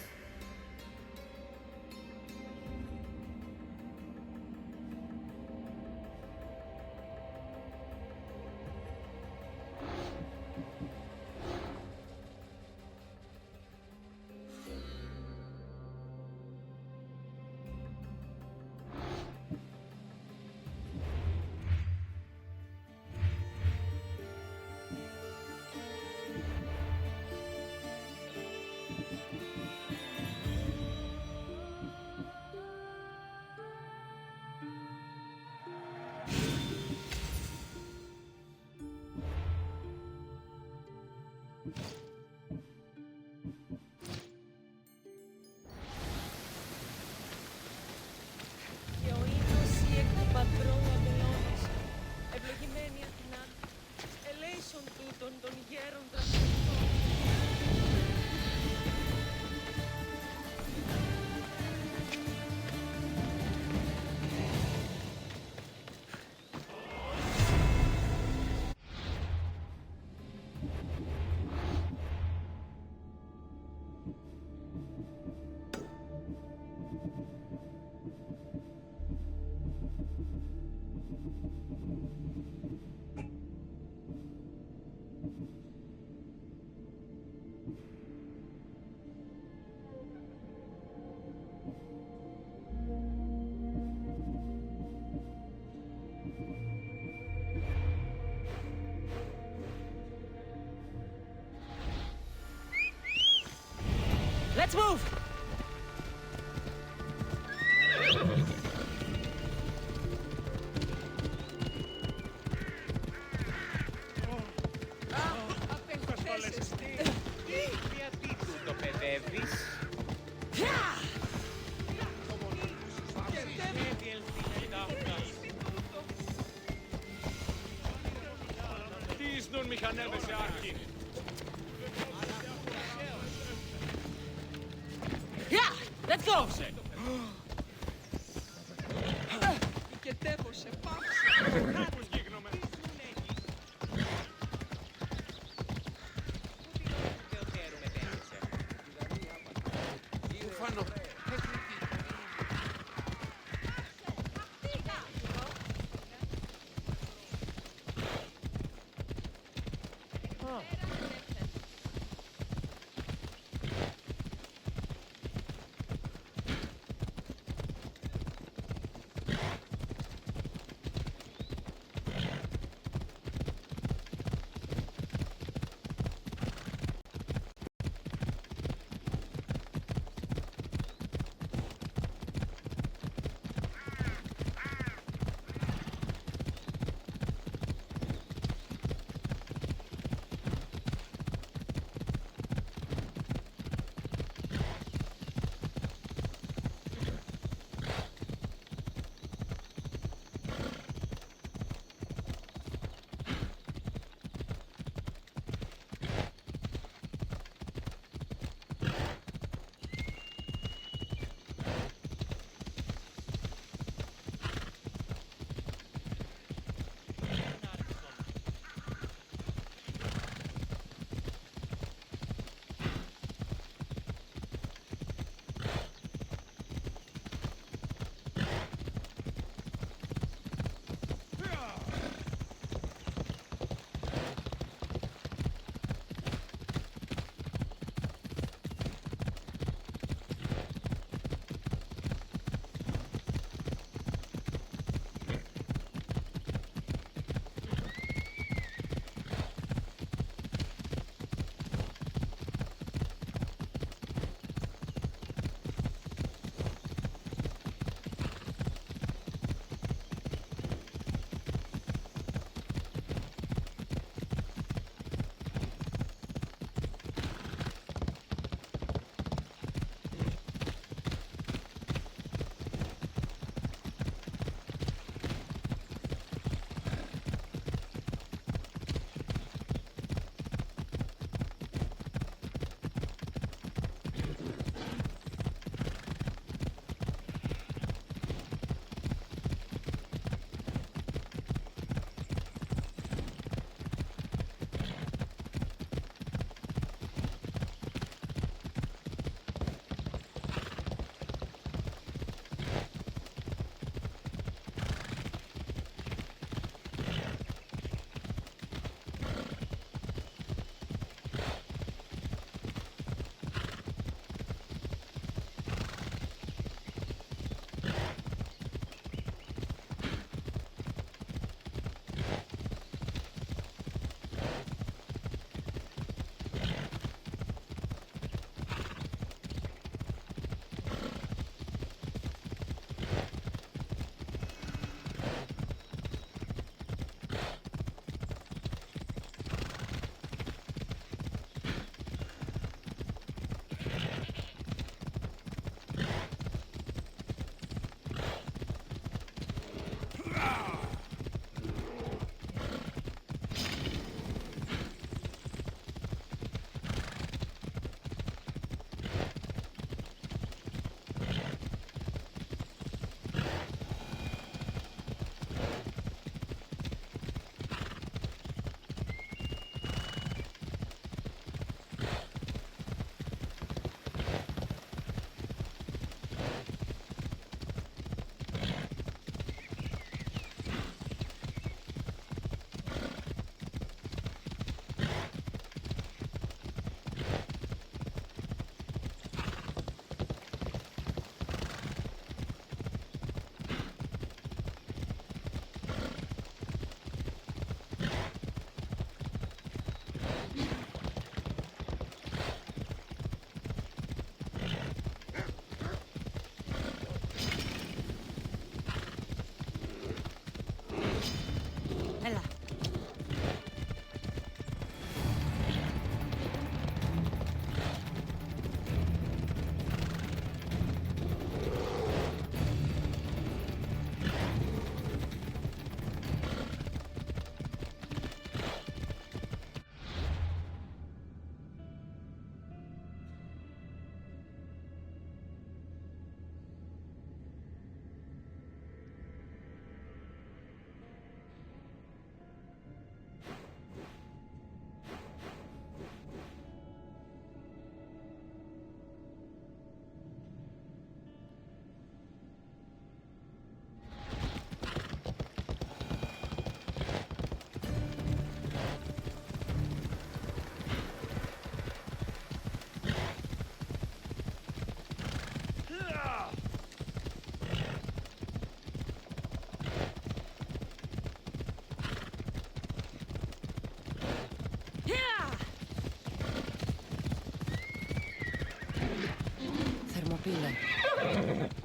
Και ο ύμνος ή εκ του πατρόου Αμπελώνος, ευλογημένη Αθηνά, ελέησον τούτων των γέρων δραστηριών. Let's move! Γιατί του το παιδεύεις? Τίσνουν μηχανεύες σε άρχη. Let's go! Οικετεύω σε πάυση. Ουφάνο,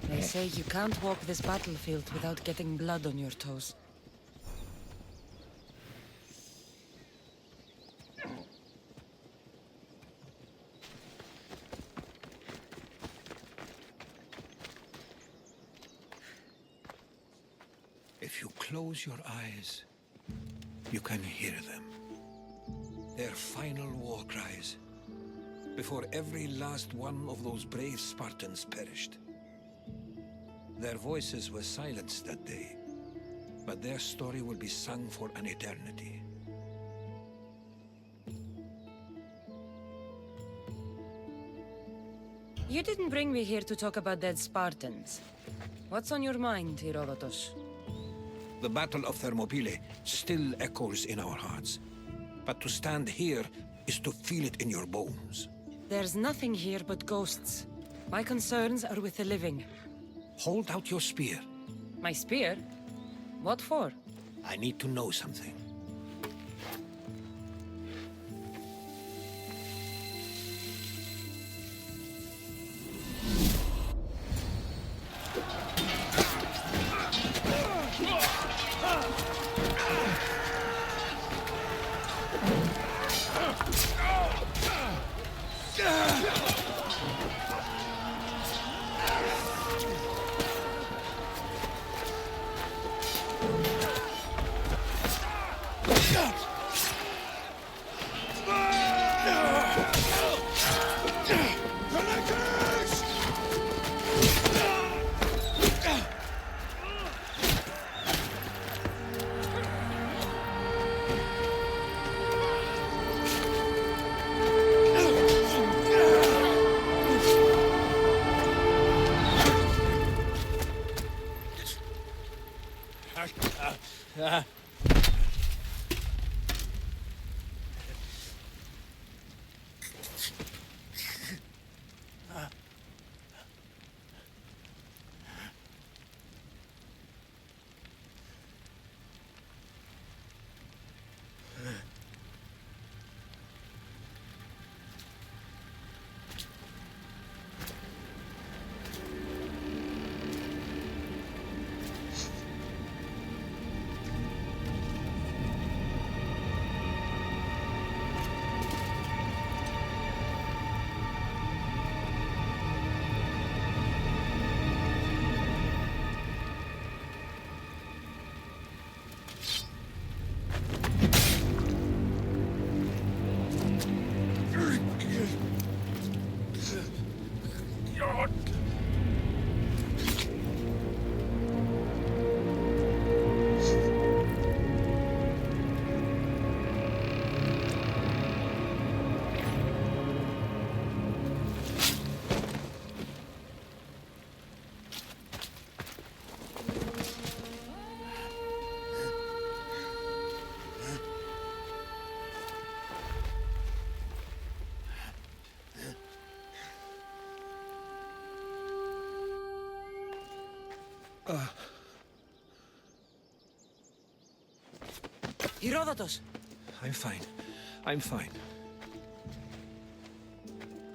They say you can't walk this battlefield without getting blood on your toes. If you close your eyes, you can hear them. Their final war cries, before every last one of those brave Spartans perished. Their voices were silenced that day, but their story will be sung for an eternity. You didn't bring me here to talk about dead Spartans. What's on your mind, Herodotus? The Battle of Thermopylae still echoes in our hearts. But to stand here is to feel it in your bones. There's nothing here but ghosts. My concerns are with the living. Hold out your spear. My spear? What for? I need to know something. Herodotus! I'm fine. I'm fine.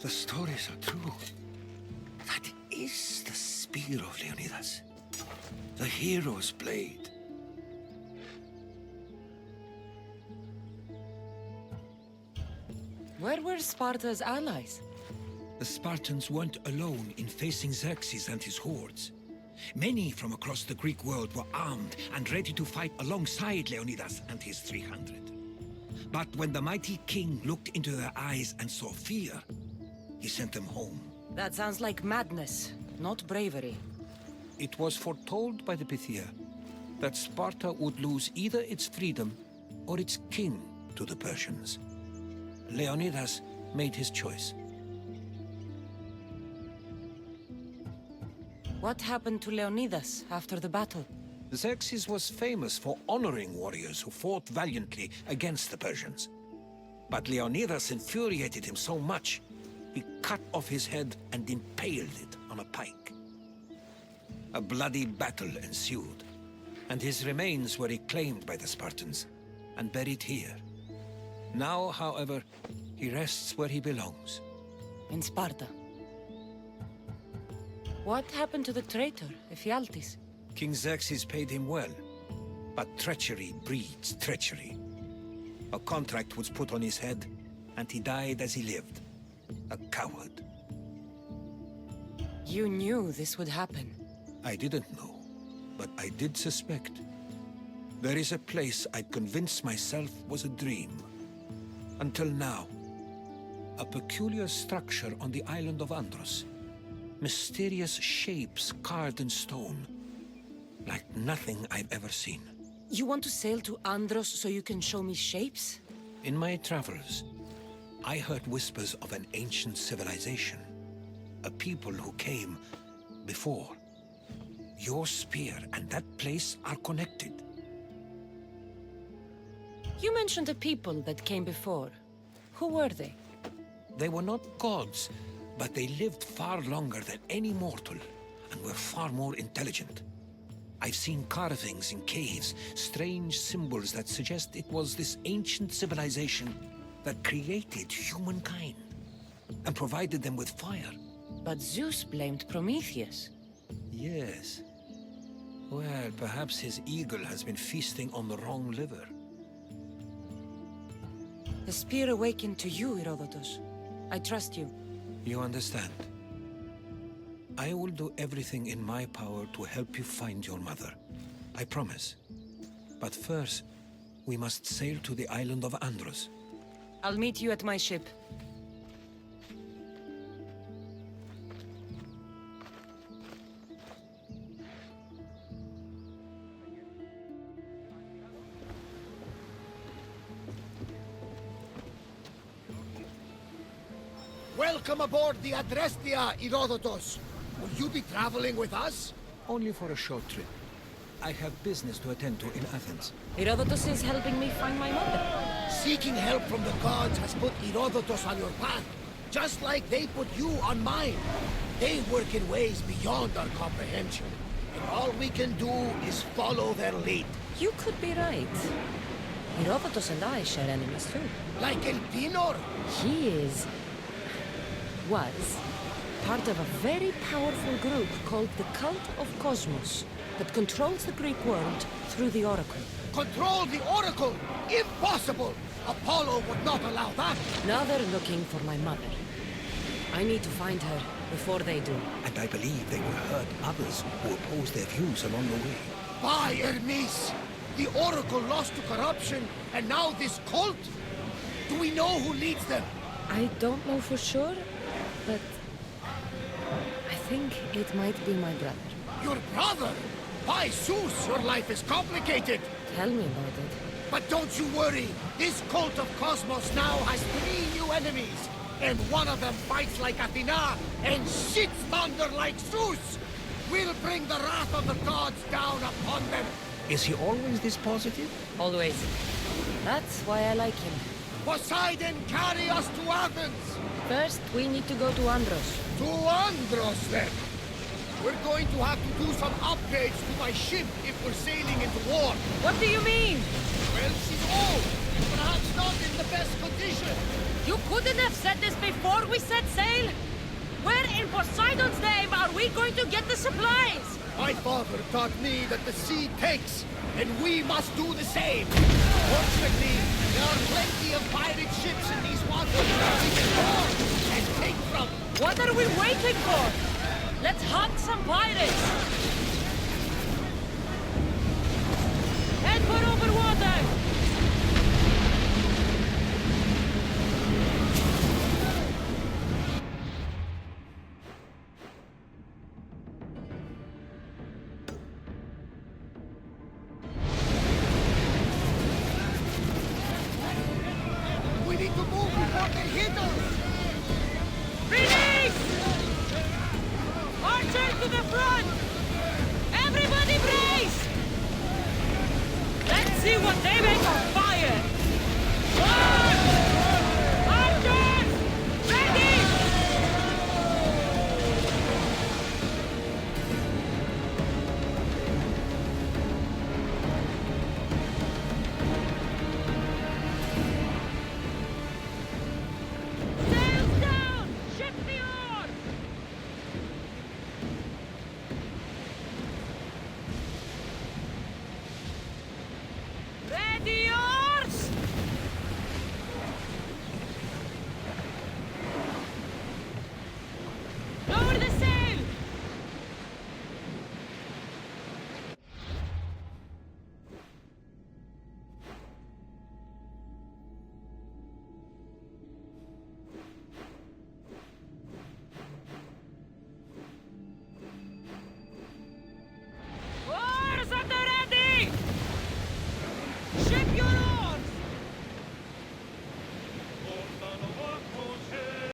The stories are true. That is the spear of Leonidas. The hero's blade. Where were Sparta's allies? The Spartans weren't alone in facing Xerxes and his hordes. Many from across the Greek world were armed and ready to fight alongside Leonidas and his 300. But when the mighty king looked into their eyes and saw fear, he sent them home. That sounds like madness, not bravery. It was foretold by the Pythia that Sparta would lose either its freedom or its king to the Persians. Leonidas made his choice. What happened to Leonidas after the battle? Xerxes was famous for honoring warriors who fought valiantly against the Persians. But Leonidas infuriated him so much, he cut off his head and impaled it on a pike. A bloody battle ensued, and his remains were reclaimed by the Spartans and buried here. Now, however, he rests where he belongs. In Sparta. What happened to the traitor, Ephialtes? King Xerxes paid him well, but treachery breeds treachery. A contract was put on his head, and he died as he lived. A coward. You knew this would happen. I didn't know, but I did suspect. There is a place I'd convinced myself was a dream. Until now. A peculiar structure on the island of Andros. Mysterious shapes carved in stone. Like nothing I've ever seen. You want to sail to Andros so you can show me shapes? In my travels, I heard whispers of an ancient civilization. A people who came before. Your spear and that place are connected. You mentioned a people that came before. Who were they? They were not gods, but they lived far longer than any mortal, and were far more intelligent. I've seen carvings in caves, strange symbols that suggest it was this ancient civilization that created humankind, and provided them with fire. But Zeus blamed Prometheus. Yes. Well, perhaps his eagle has been feasting on the wrong liver. The spear awakened to you, Herodotus. I trust you. You understand. I will do everything in my power to help you find your mother. I promise. But first, we must sail to the island of Andros. I'll meet you at my ship. Welcome aboard the Adrestia, Herodotus. Will you be traveling with us? Only for a short trip. I have business to attend to in Athens. Herodotus is helping me find my mother. Seeking help from the gods has put Herodotus on your path, just like they put you on mine. They work in ways beyond our comprehension, and all we can do is follow their lead. You could be right. Herodotus and I share enemies too. Like Elpinor? He was part of a very powerful group called the Cult of Cosmos that controls the Greek world through the Oracle. Control the Oracle? Impossible! Apollo would not allow that! Now they're looking for my mother. I need to find her before they do. And I believe they will hurt others who oppose their views along the way. By Hermes! The Oracle lost to corruption, and now this cult? Do we know who leads them? I don't know for sure, but I think it might be my brother. Your brother? By Zeus, your life is complicated! Tell me about it. But don't you worry! This cult of Cosmos now has 3 new enemies! And one of them fights like Athena and shits thunder like Zeus! We'll bring the wrath of the gods down upon them! Is he always this positive? Always. That's why I like him. Poseidon, carry us to Athens! First, we need to go to Andros. To Andros, then! We're going to have to do some upgrades to my ship if we're sailing into war. What do you mean? Well, she's old. Perhaps not in the best condition. You couldn't have said this before we set sail? Where in Poseidon's name are we going to get the supplies? My father taught me that the sea takes, and we must do the same. Fortunately, there are plenty of pirate ships in these waters that we can board and take from. What are we waiting for? Let's hunt some pirates! Head for over water! We need to move before they hit us! Release! Archer to the front! Everybody brace! Let's see what they make of fire! Fire!